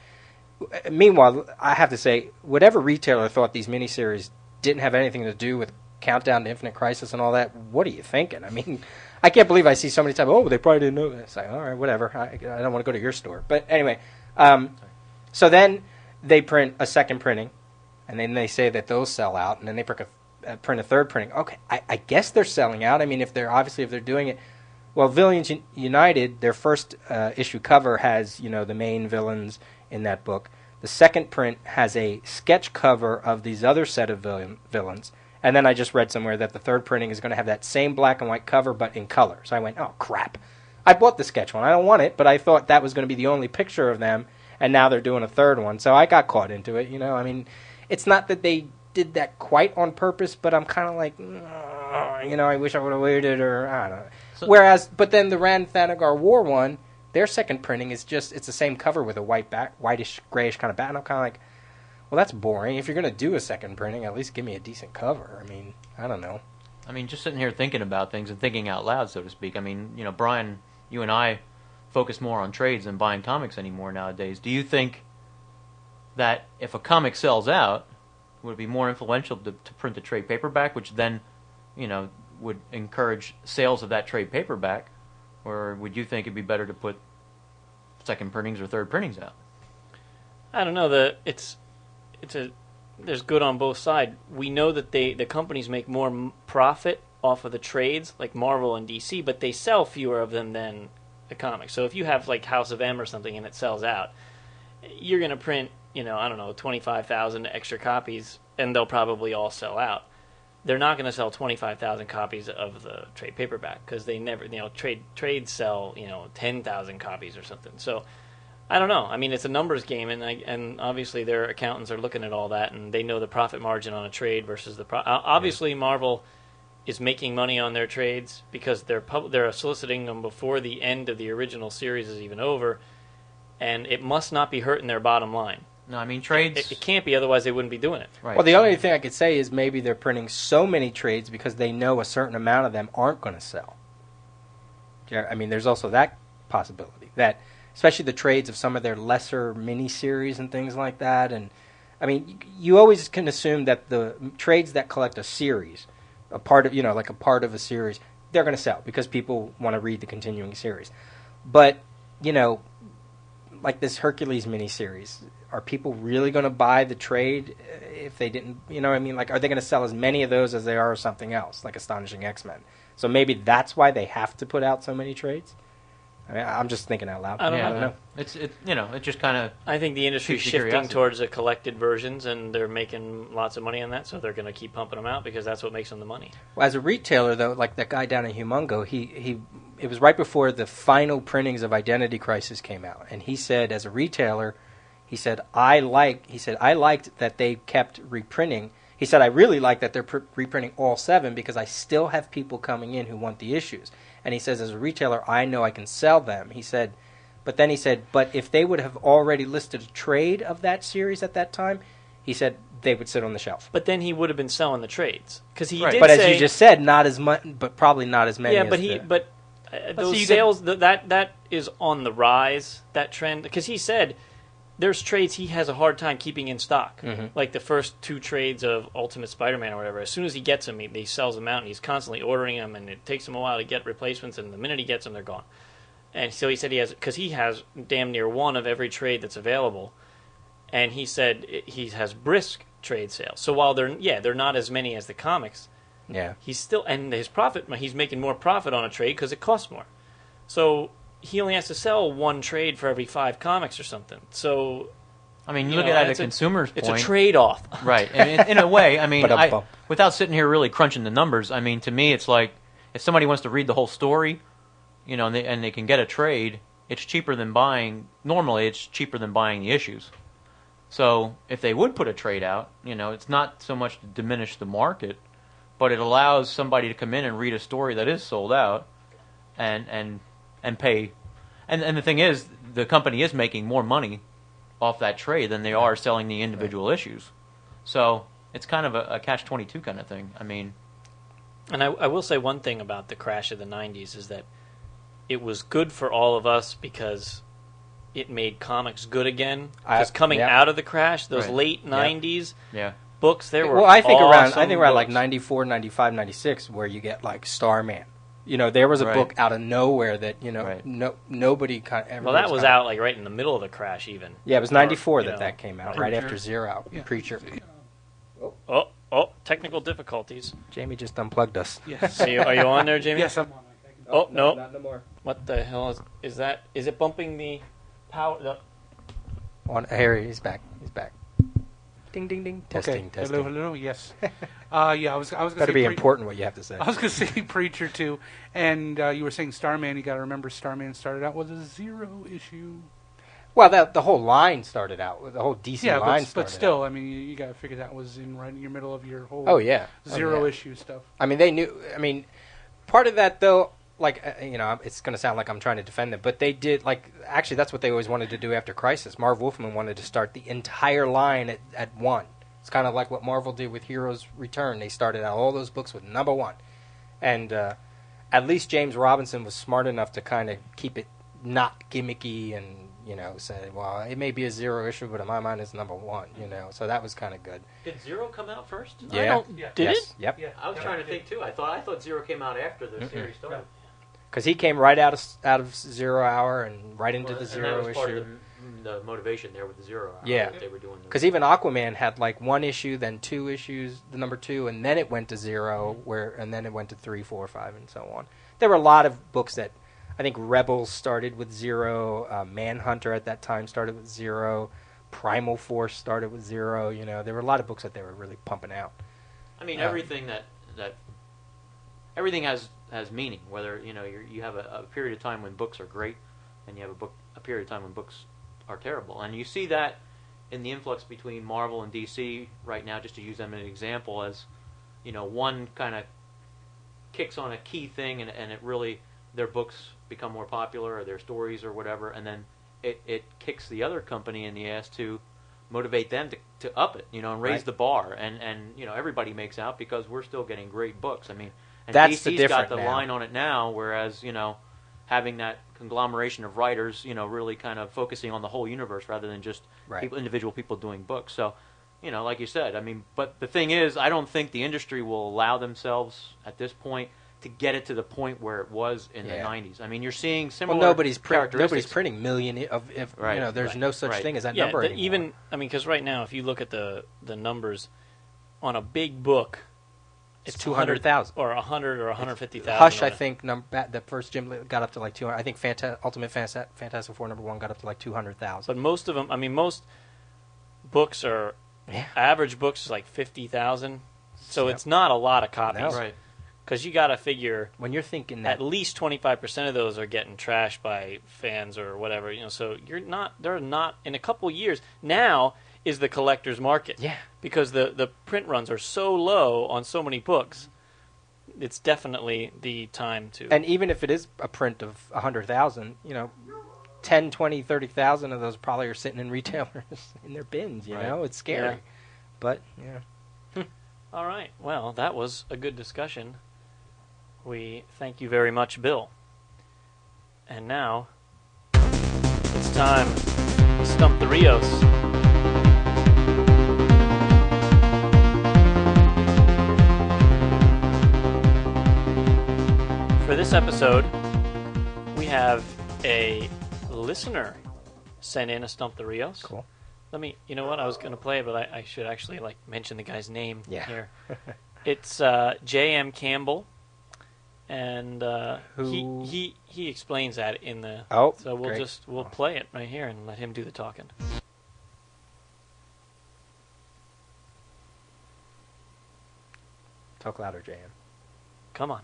Meanwhile, I have to say, whatever retailer thought these miniseries didn't have anything to do with Countdown to Infinite Crisis and all that, what are you thinking? I mean, I can't believe I see so many times, oh, they probably didn't know that. It's like, all right, whatever. I don't want to go to your store. But anyway, so then they print a second printing, and then they say that those sell out, and then they print a third printing. Okay, I guess they're selling out. I mean, if they're doing it. Well, Villains United, their first issue cover has, the main villains in that book. The second print has a sketch cover of these other set of villains. And then I just read somewhere that the third printing is going to have that same black and white cover, but in color. So I went, oh, crap. I bought the sketch one. I don't want it, but I thought that was going to be the only picture of them, and now they're doing a third one. So I got caught into it, I mean, it's not that they did that quite on purpose, but I'm kind of like, I wish I would have waited, or I don't know. But then the Rand Thanagar War one, their second printing is it's the same cover with a whitish, grayish kind of back, and I'm kind of like, well, that's boring. If you're going to do a second printing, at least give me a decent cover. I mean, I don't know. I mean, just sitting here thinking about things and thinking out loud, so to speak. I mean, Brian, you and I focus more on trades than buying comics anymore nowadays. Do you think that if a comic sells out, would it be more influential to print a trade paperback, which then, would encourage sales of that trade paperback, or would you think it'd be better to put second printings or third printings out? I don't know. There's good on both sides. We know that the companies make more profit off of the trades, like Marvel and DC, but they sell fewer of them than the comics. So if you have like House of M or something and it sells out, you're going to print, 25,000 extra copies, and they'll probably all sell out. They're not going to sell 25,000 copies of the trade paperback because they never, trades sell, 10,000 copies or something. So I don't know. I mean, it's a numbers game, and obviously their accountants are looking at all that, and they know the profit margin on a trade versus the obviously Marvel is making money on their trades because they're soliciting them before the end of the original series is even over, and it must not be hurting their bottom line. No, I mean trades. It can't be, otherwise they wouldn't be doing it. Right. Well, the only thing I could say is maybe they're printing so many trades because they know a certain amount of them aren't going to sell. I mean, there's also that possibility that, especially the trades of some of their lesser miniseries and things like that. And I mean, you always can assume that the trades that collect a series, a part of a series, they're going to sell because people want to read the continuing series. But like this Hercules miniseries, are people really going to buy the trade if they didn't? I mean, like, are they going to sell as many of those as they are something else, like Astonishing X-Men? So maybe that's why they have to put out so many trades. I mean, I'm just thinking out loud. I don't know. It just kind of. I think the industry's shifting towards the collected versions, and they're making lots of money on that, so they're going to keep pumping them out because that's what makes them the money. Well, as a retailer, though, like that guy down in Humongo, it was right before the final printings of Identity Crisis came out, and he said, as a retailer, I liked that they kept reprinting. He said, I really like that they're reprinting all 7 because I still have people coming in who want the issues. And he says, as a retailer, I know I can sell them. He said, but if they would have already listed a trade of that series at that time, he said they would sit on the shelf. But then he would have been selling the trades because he right. did. But say, as you just said, not as much, but probably not as many. Yeah, those sales that is on the rise. That trend, because he said there's trades he has a hard time keeping in stock. Mm-hmm. Like the first 2 trades of Ultimate Spider-Man or whatever. As soon as he gets them, he sells them out, and he's constantly ordering them, and it takes him a while to get replacements, and the minute he gets them, they're gone. And so he said because he has damn near 1 of every trade that's available, and he said he has brisk trade sales. So while they're not as many as the comics, yeah, he's still, and he's making more profit on a trade because it costs more. So he only has to sell 1 trade for every 5 comics or something. So I mean, you You look know, at it it's at a consumer's It's point. a trade-off. Right. And in a way, I mean, Ba-dum-bum. without sitting here really crunching the numbers, I mean, to me, it's like if somebody wants to read the whole story, you know, and they can get a trade, it's cheaper than buying. Normally, it's cheaper than buying the issues. So if they would put a trade out, you know, it's not so much to diminish the market, but it allows somebody to come in and read a story that is sold out, and pay. And the thing is, the company is making more money off that trade than they are selling the individual issues. So it's kind of a catch-22 kind of thing. I mean, And I will say one thing about the crash of the 90s is that it was good for all of us because it made comics good again. Because coming yeah. out of the crash, those Right. late 90s yeah. books, there were Well, I think around awesome like books. 94, 95, 96, where you get like Starman. You know, there was a Right. book out of nowhere that Right. nobody kind of. Well, that was out like right in the middle of the crash, even. Yeah, it was 94 Or, you know, that came out, right Preacher. after Zero. Yeah. Preacher. Oh, technical difficulties. Jamie just unplugged us. Yes. Are you on there, Jamie? Yes, I'm on. Oh, no. Not no more. What the hell is that? Is it bumping the power? On Harry, he's back. He's back. Ding, ding, ding. Testing, Okay. testing. Hello. Yes. Yeah, I was going to Better say be important what you have to say. I was going to say Preacher too, and you were saying Starman. You got to remember Starman started out with a 0 issue. Well, the whole line started out with the whole DC Yeah, line but started still, out. I mean, you got to figure that was right in your middle of your whole Oh yeah, Oh, 0 yeah. issue stuff. I mean, they knew. I mean, part of that though, like you know, it's going to sound like I'm trying to defend them, but they did like actually that's what they always wanted to do after Crisis. Marv Wolfman wanted to start the entire line at one. It's kind of like what Marvel did with Heroes Return. They started out all those books with number one, and at least James Robinson was smart enough to kind of keep it not gimmicky and you know say, well, it may be a 0 issue, but in my mind it's number one. You know, so that was kind of good. Did Zero come out first? I don't, Yeah. Did yes. it? Yep. Yeah. I was trying to think too. I thought Zero came out after the series started. Because he came right out of Zero Hour and right into the And Zero that was part issue. of the motivation there with the Zero Hour. Yeah. that they were doing. Because even Aquaman had like one issue, then 2 issues, the number 2, and then it went to 0, and then it went to 3, 4, 5, and so on. There were a lot of books that I think Rebels started with 0, Manhunter at that time started with 0, Primal Force started with 0. You know, there were a lot of books that they were really pumping out. I mean, Yeah. everything that everything has meaning. Whether you know you have a period of time when books are great, and you have a period of time when books are terrible, and you see that in the influx between Marvel and DC right now. Just to use them as an example, as you know, one kind of kicks on a key thing, and it really their books become more popular, or their stories, or whatever, and then it kicks the other company in the ass to motivate them to up it, you know, and raise Right. the bar, and you know everybody makes out because we're still getting great books. I mean, and That's the DC's got different the now. line on it now, whereas you know having that conglomeration of writers, you know, really kind of focusing on the whole universe rather than just Right. individual people doing books. So, you know, like you said, I mean, but the thing is, I don't think the industry will allow themselves at this point to get it to the point where it was in the Yeah. 90s. I mean, you're seeing similar Well, nobody's characteristics. printing million if Right, you know. There's right, no such right. thing as that Yeah, number anymore. even I mean, because right now, if you look at the numbers on a big book, It's 200,000 or 100 or 150,000. Hush, I think the first Jim Lee got up to like 200. I think Ultimate Fantastic Four #1 got up to like 200,000. But most of them, I mean, most books are Yeah. average books is like 50,000. So Yep. it's not a lot of copies. No. Right. Because you got to figure When you're thinking that, at least 25% of those are getting trashed by fans or whatever. You know, so they're not in a couple years. Now is the collector's market. yeah, Because the print runs are so low on so many books. It's definitely the time to. and even if it is a print of 100,000, you know, 10, 20, 30,000 of those probably are sitting in retailers in their bins. You Right. know, it's scary. Yeah. But yeah, All right. Well, that was a good discussion. We thank you very much, Bill. And now it's time to stump the Rios. For this episode, we have a listener sent in a Stump the Rios. cool. Let me, you know what, I was going to play it, but I should actually like mention the guy's name Yeah. here. It's J.M. Campbell, and Who- he explains that in the. Oh, So we'll great. we'll play it right here and let him do the talking. Talk louder, JM. Come on.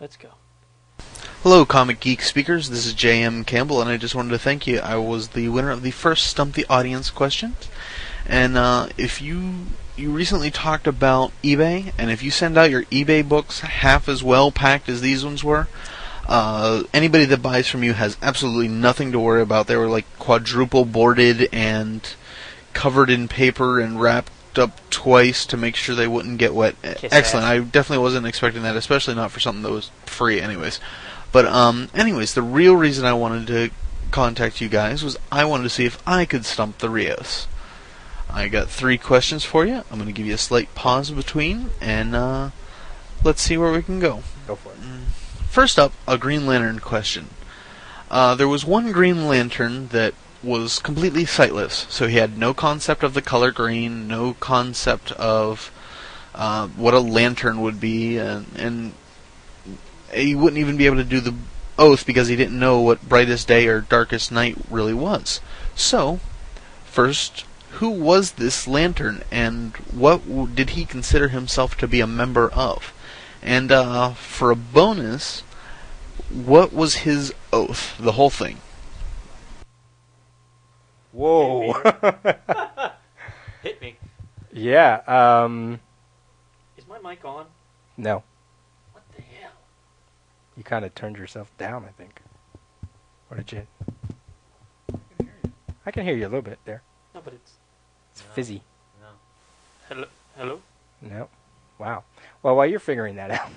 Let's go. Hello, Comic Geek speakers. This is J.M. Campbell, and I just wanted to thank you. I was the winner of the first Stump the Audience question. And if you recently talked about eBay, and if you send out your eBay books half as well packed as these ones were, anybody that buys from you has absolutely nothing to worry about. They were like quadruple boarded and covered in paper and wrapped up twice to make sure they wouldn't get wet. Excellent. I definitely wasn't expecting that, especially not for something that was free anyways. But anyways, the real reason I wanted to contact you guys was I wanted to see if I could stump the Rios. I got 3 questions for you. I'm going to give you a slight pause between, and let's see where we can go. Go for it. First up, a Green Lantern question. There was one Green Lantern that was completely sightless, so he had no concept of the color green, no concept of what a lantern would be, and he wouldn't even be able to do the oath because he didn't know what brightest day or darkest night really was. So, first, who was this lantern, and what did he consider himself to be a member of? And for a bonus, what was his oath? The whole thing. Whoa. Hit me. Yeah. Is my mic on? No. What the hell? You kind of turned yourself down, I think. What did you? I can hear you a little bit there. No, but it's fizzy. No. Hello? Hello? No. Wow. Well, while you're figuring that out.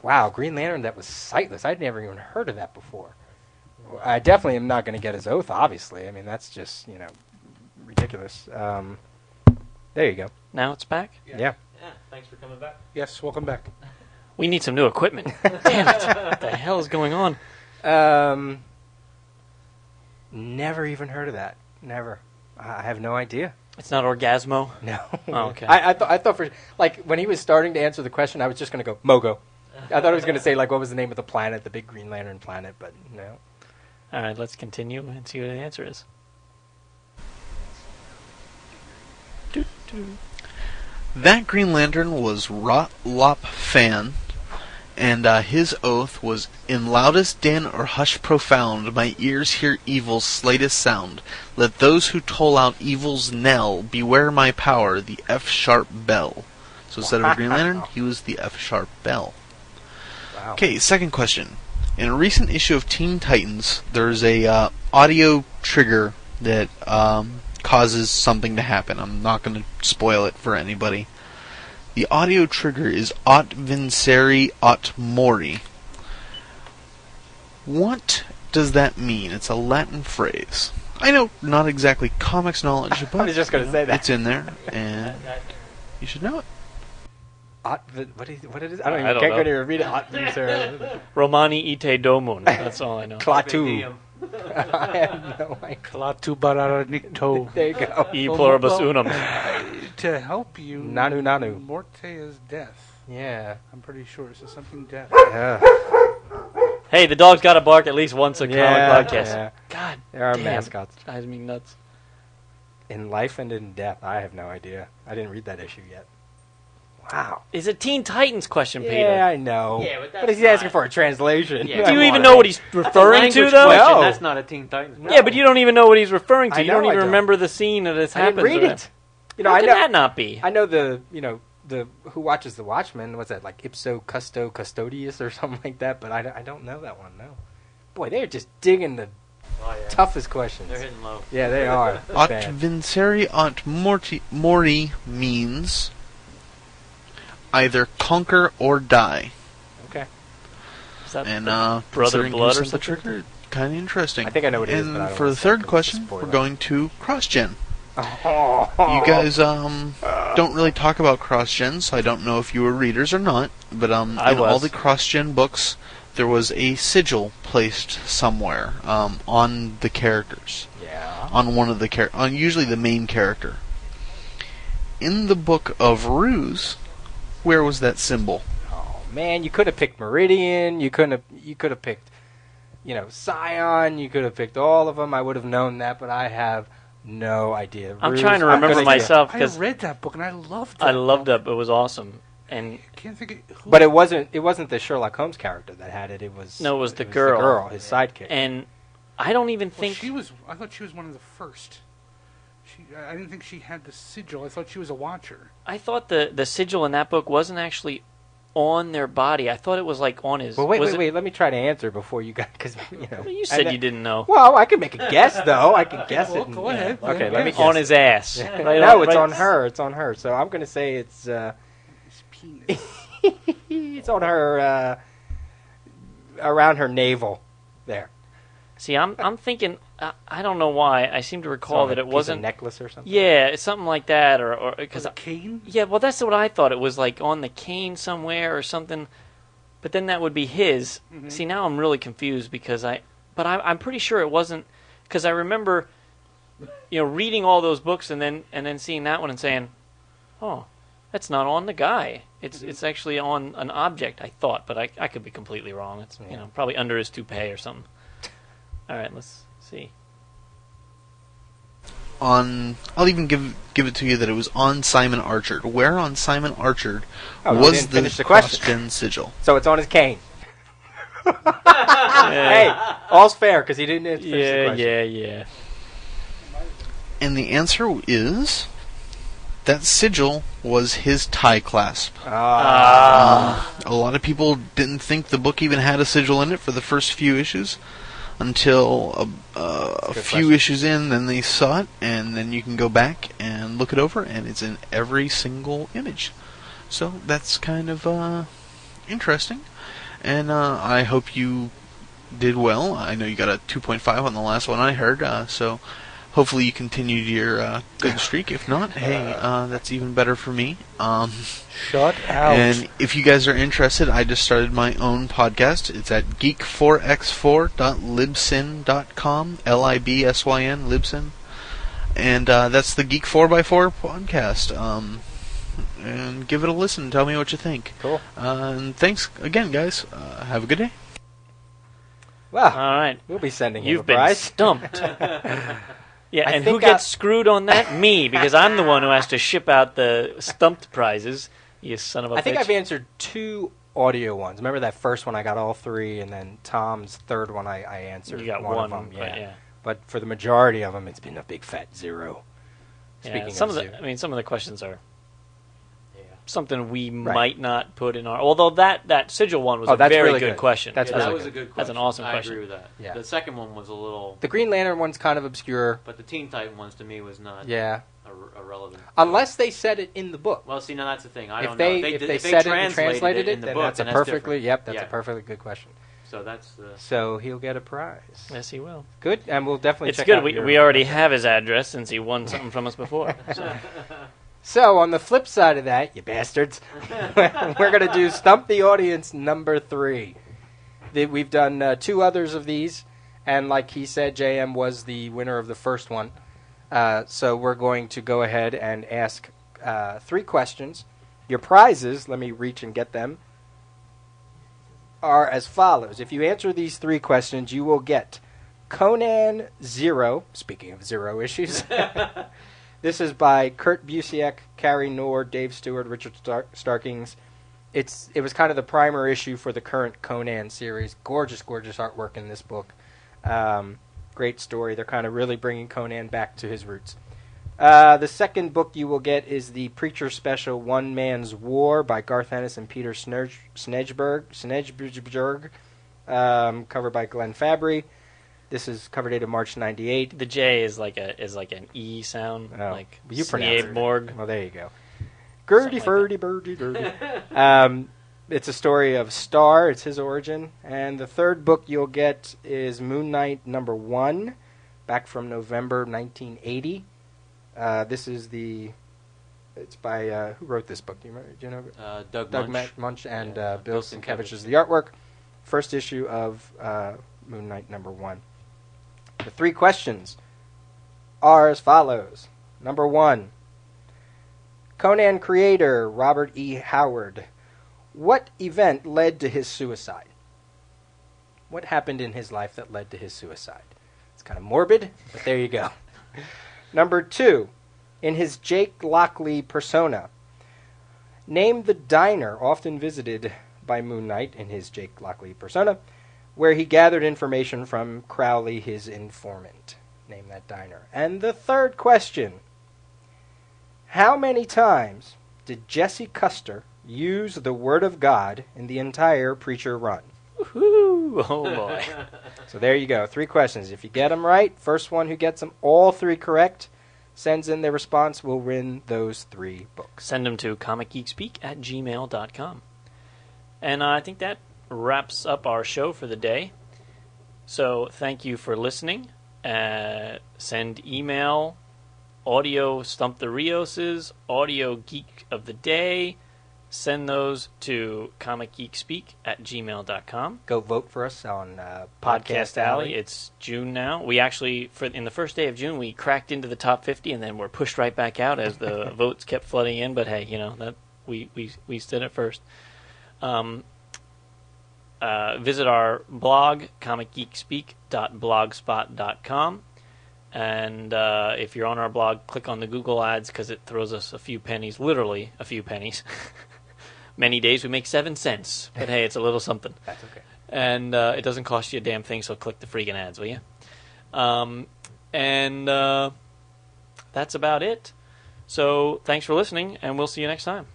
Wow, Green Lantern that was sightless. I'd never even heard of that before. I definitely am not going to get his oath, obviously. I mean, that's just, ridiculous. There you go. Now it's back? Yeah. Yeah, thanks for coming back. Yes, welcome back. We need some new equipment. Damn it. What the hell is going on? Never even heard of that. Never. I have no idea. It's not Orgasmo? No. Oh, okay. I thought for when he was starting to answer the question, I was just going to go Mogo. I thought he was going to say what was the name of the planet, the big Green Lantern planet, but no. All right, let's continue and see what the answer is. That Green Lantern was Rot-Lop Fan, and his oath was, "In loudest din or hush profound, my ears hear evil's slightest sound. Let those who toll out evil's knell beware my power, the F-sharp bell." So instead of a Green Lantern, he was the F-sharp bell. Wow. Okay, second question. In a recent issue of Teen Titans, there's a audio trigger that causes something to happen. I'm not going to spoil it for anybody. The audio trigger is aut vincere aut mori. What does that mean? It's a Latin phrase. I know, not exactly comics knowledge, but I was just going to say that. it's in there, and you should know it. What is it? I can't go to read it. Romani ite domun. That's all I know. Klaatu. I have no idea. Klaatu barara nikto. There you go. E pluribus unum. To help you, Nanu. Morte is death. Yeah. I'm pretty sure. So something death. Hey, the dog's got to bark at least once a comic podcast. Yeah. God There are damn. mascots. Drives me nuts. In life and in death. I have no idea. I didn't read that issue yet. Wow. It's a Teen Titans question, Peter. Yeah, I know. Yeah, but that's but he's not- asking for a translation. Yeah, Do you come even on, know man. what he's referring to, Language though? question, No. That's not a Teen Titans. Yeah, but you don't even know what he's referring to. I You don't know I even don't. remember the scene that it's I didn't happened. read it. How I can know. that not be? I know the who watches the Watchmen. What's that, like ipso custo custodius or something like that? But I don't know that one. No. Boy, they're just digging the toughest questions. They're hitting low. Yeah, they are. Aut Bad. vincere aut mori means either conquer or die. Okay. Is that And Brother considering Blood who's or the something? trigger, kind of interesting. I think I know what it is, And but I don't for wanna the say third 'cause it's question, a spoiler. we're going to cross-gen. Oh. You guys don't really talk about cross-gen, so I don't know if you were readers or not. But I in all was. the cross-gen books, there was a sigil placed somewhere on the characters, Yeah. on one of the on usually the main character. In the book of Ruse, where was that symbol? Oh man, you could have picked Meridian. You could have picked, Scion. You could have picked all of them. I would have known that, but I have no idea. I'm Ruse, trying to I'm remember gonna myself I because read that book and I loved it. I loved it. It was awesome. And I can't think of who. But it wasn't the Sherlock Holmes character that had it. It was the girl. his sidekick. and I don't even Well, think I thought she was one of the first. I didn't think she had the sigil. I thought she was a watcher. I thought the sigil in that book wasn't actually on their body. I thought it was like on his. Well, wait. it- Let me try to answer before you got because You said you didn't know. Well, I can make a guess though. I can guess Well, it. go ahead. Okay, Yeah. let me guess. On his ass. Right No, it's right- on her. It's on her. So I'm going to say it's His penis. it's on her around her navel there. See, I'm thinking. I don't know why. I seem to recall It's on that a it piece of wasn't. necklace or something. Yeah, it's something like that, or Was because it Kane? yeah, well, that's what I thought. It was like on the cane somewhere or something. But then that would be his. Mhm. See, now I'm really confused because I'm pretty sure it wasn't because I remember, reading all those books and then seeing that one and saying, oh, that's not on the guy. It's actually on an object. I thought, but I could be completely wrong. It's probably under his toupee or something. All right, let's see. I'll even give it to you that it was on Simon Archer. Where on Simon Archer Oh, you was didn't the finish the question. cross-gen sigil? So it's on his cane. Hey, all's fair because he didn't finish the Yeah, question. yeah. And the answer is that sigil was his tie clasp. Ah. A lot of people didn't think the book even had a sigil in it for the first few issues until a good few question. issues in, then they saw it, and then you can go back and look it over, and it's in every single image. So that's kind of interesting, and I hope you did well. I know you got a 2.5 on the last one I heard, so hopefully you continued your good streak. If not, hey, that's even better for me. Shut out. And if you guys are interested, I just started my own podcast. It's at geek4x4.libsyn.com, Libsyn, Libsyn. And that's the Geek 4x4 podcast. And give it a listen. Tell me what you think. Cool. And thanks again, guys. Have a good day. Well, All right. we'll be sending him You've a been prize. stumped. Yeah, I and who think gets screwed on that? Me, because I'm the one who has to ship out the stumped prizes. You son of a I think bitch. I've answered 2 audio ones. Remember that first one I got all 3, and then Tom's third one I answered You got one one, of them. but yeah. But for the majority of them, it's been a big fat 0. Yeah, Speaking some of of zoo. the, some of the questions are Yeah. something we Right. might not put in our. Although that sigil one was Oh, a that's very really good good. question. That's that really was good. a good question. That's an awesome I question. agree with that. Yeah. The second one was a little, The Green Lantern one's kind of obscure. but the Teen Titan ones to me was not Yeah. irrelevant. Unless they said it in the book. Well, see, now that's the thing. I If don't they know. if did- they if said it and translated translated it, in the then book, that's a then perfectly different. that's Yeah. a perfectly good question. So that's the. So he'll get a prize. Yes, he will. Good, and we'll definitely It's check good. out We your- already have his address since he won something from us before. So. So on the flip side of that, you bastards, we're going to do Stump the Audience number 3. We've done 2 others of these, and like he said, JM was the winner of the first one. So we're going to go ahead and ask 3 questions. Your prizes, let me reach and get them, are as follows. If you answer these 3 questions, you will get Conan 0, speaking of 0 issues. This is by Kurt Busiek, Carrie Knorr, Dave Stewart, Richard Starkings. It was kind of the primer issue for the current Conan series. Gorgeous, gorgeous artwork in this book. Great story. They're kind of really bringing Conan back to his roots. The second book you will get is the Preacher Special One Man's War by Garth Ennis and Peter Snedberg, covered by Glenn Fabry. This is cover dated March '98. The J is like an E sound, Oh, like you pronounce it. Sneborg. Well, there you go. Gertie, Something like Ferdy, Birdie, Birdie. It's a story of Star. It's his origin. And the third book you'll get is Moon Knight number 1, back from November 1980. This is the... It's by... who wrote this book? Do you know? Doug Munch. Munch and Yeah, Bill Bill Sienkiewicz Sienkiewicz. is the artwork. First issue of Moon Knight number 1. The 3 questions are as follows. Number 1. Conan creator Robert E. Howard. What event led to his suicide? What happened in his life that led to his suicide? It's kind of morbid, but there you go. Number 2, in his Jake Lockley persona, name the diner often visited by Moon Knight in his Jake Lockley persona, where he gathered information from Crowley, his informant. Name that diner. And the third question, how many times did Jesse Custer use the Word of God in the entire Preacher run? Woohoo! Oh, boy. So there you go. 3 questions. If you get them right, first one who gets them all 3 correct sends in their response will win those 3 books. Send them to comicgeekspeak@gmail.com. And I think that wraps up our show for the day. So thank you for listening. Send email, audio Stump the Rioses, audio Geek of the Day. Send those to comicgeekspeak@gmail.com. Go vote for us on Podcast Alley. It's June now. We actually, in the first day of June, we cracked into the top 50, and then we're pushed right back out as the votes kept flooding in. But hey, that we stood it first. Visit our blog, comicgeekspeak.blogspot.com. And if you're on our blog, click on the Google ads because it throws us a few pennies, literally a few pennies. Many days we make 7 cents, but hey, it's a little something. That's okay. And it doesn't cost you a damn thing, so click the freaking ads, will you? And that's about it. So thanks for listening, and we'll see you next time.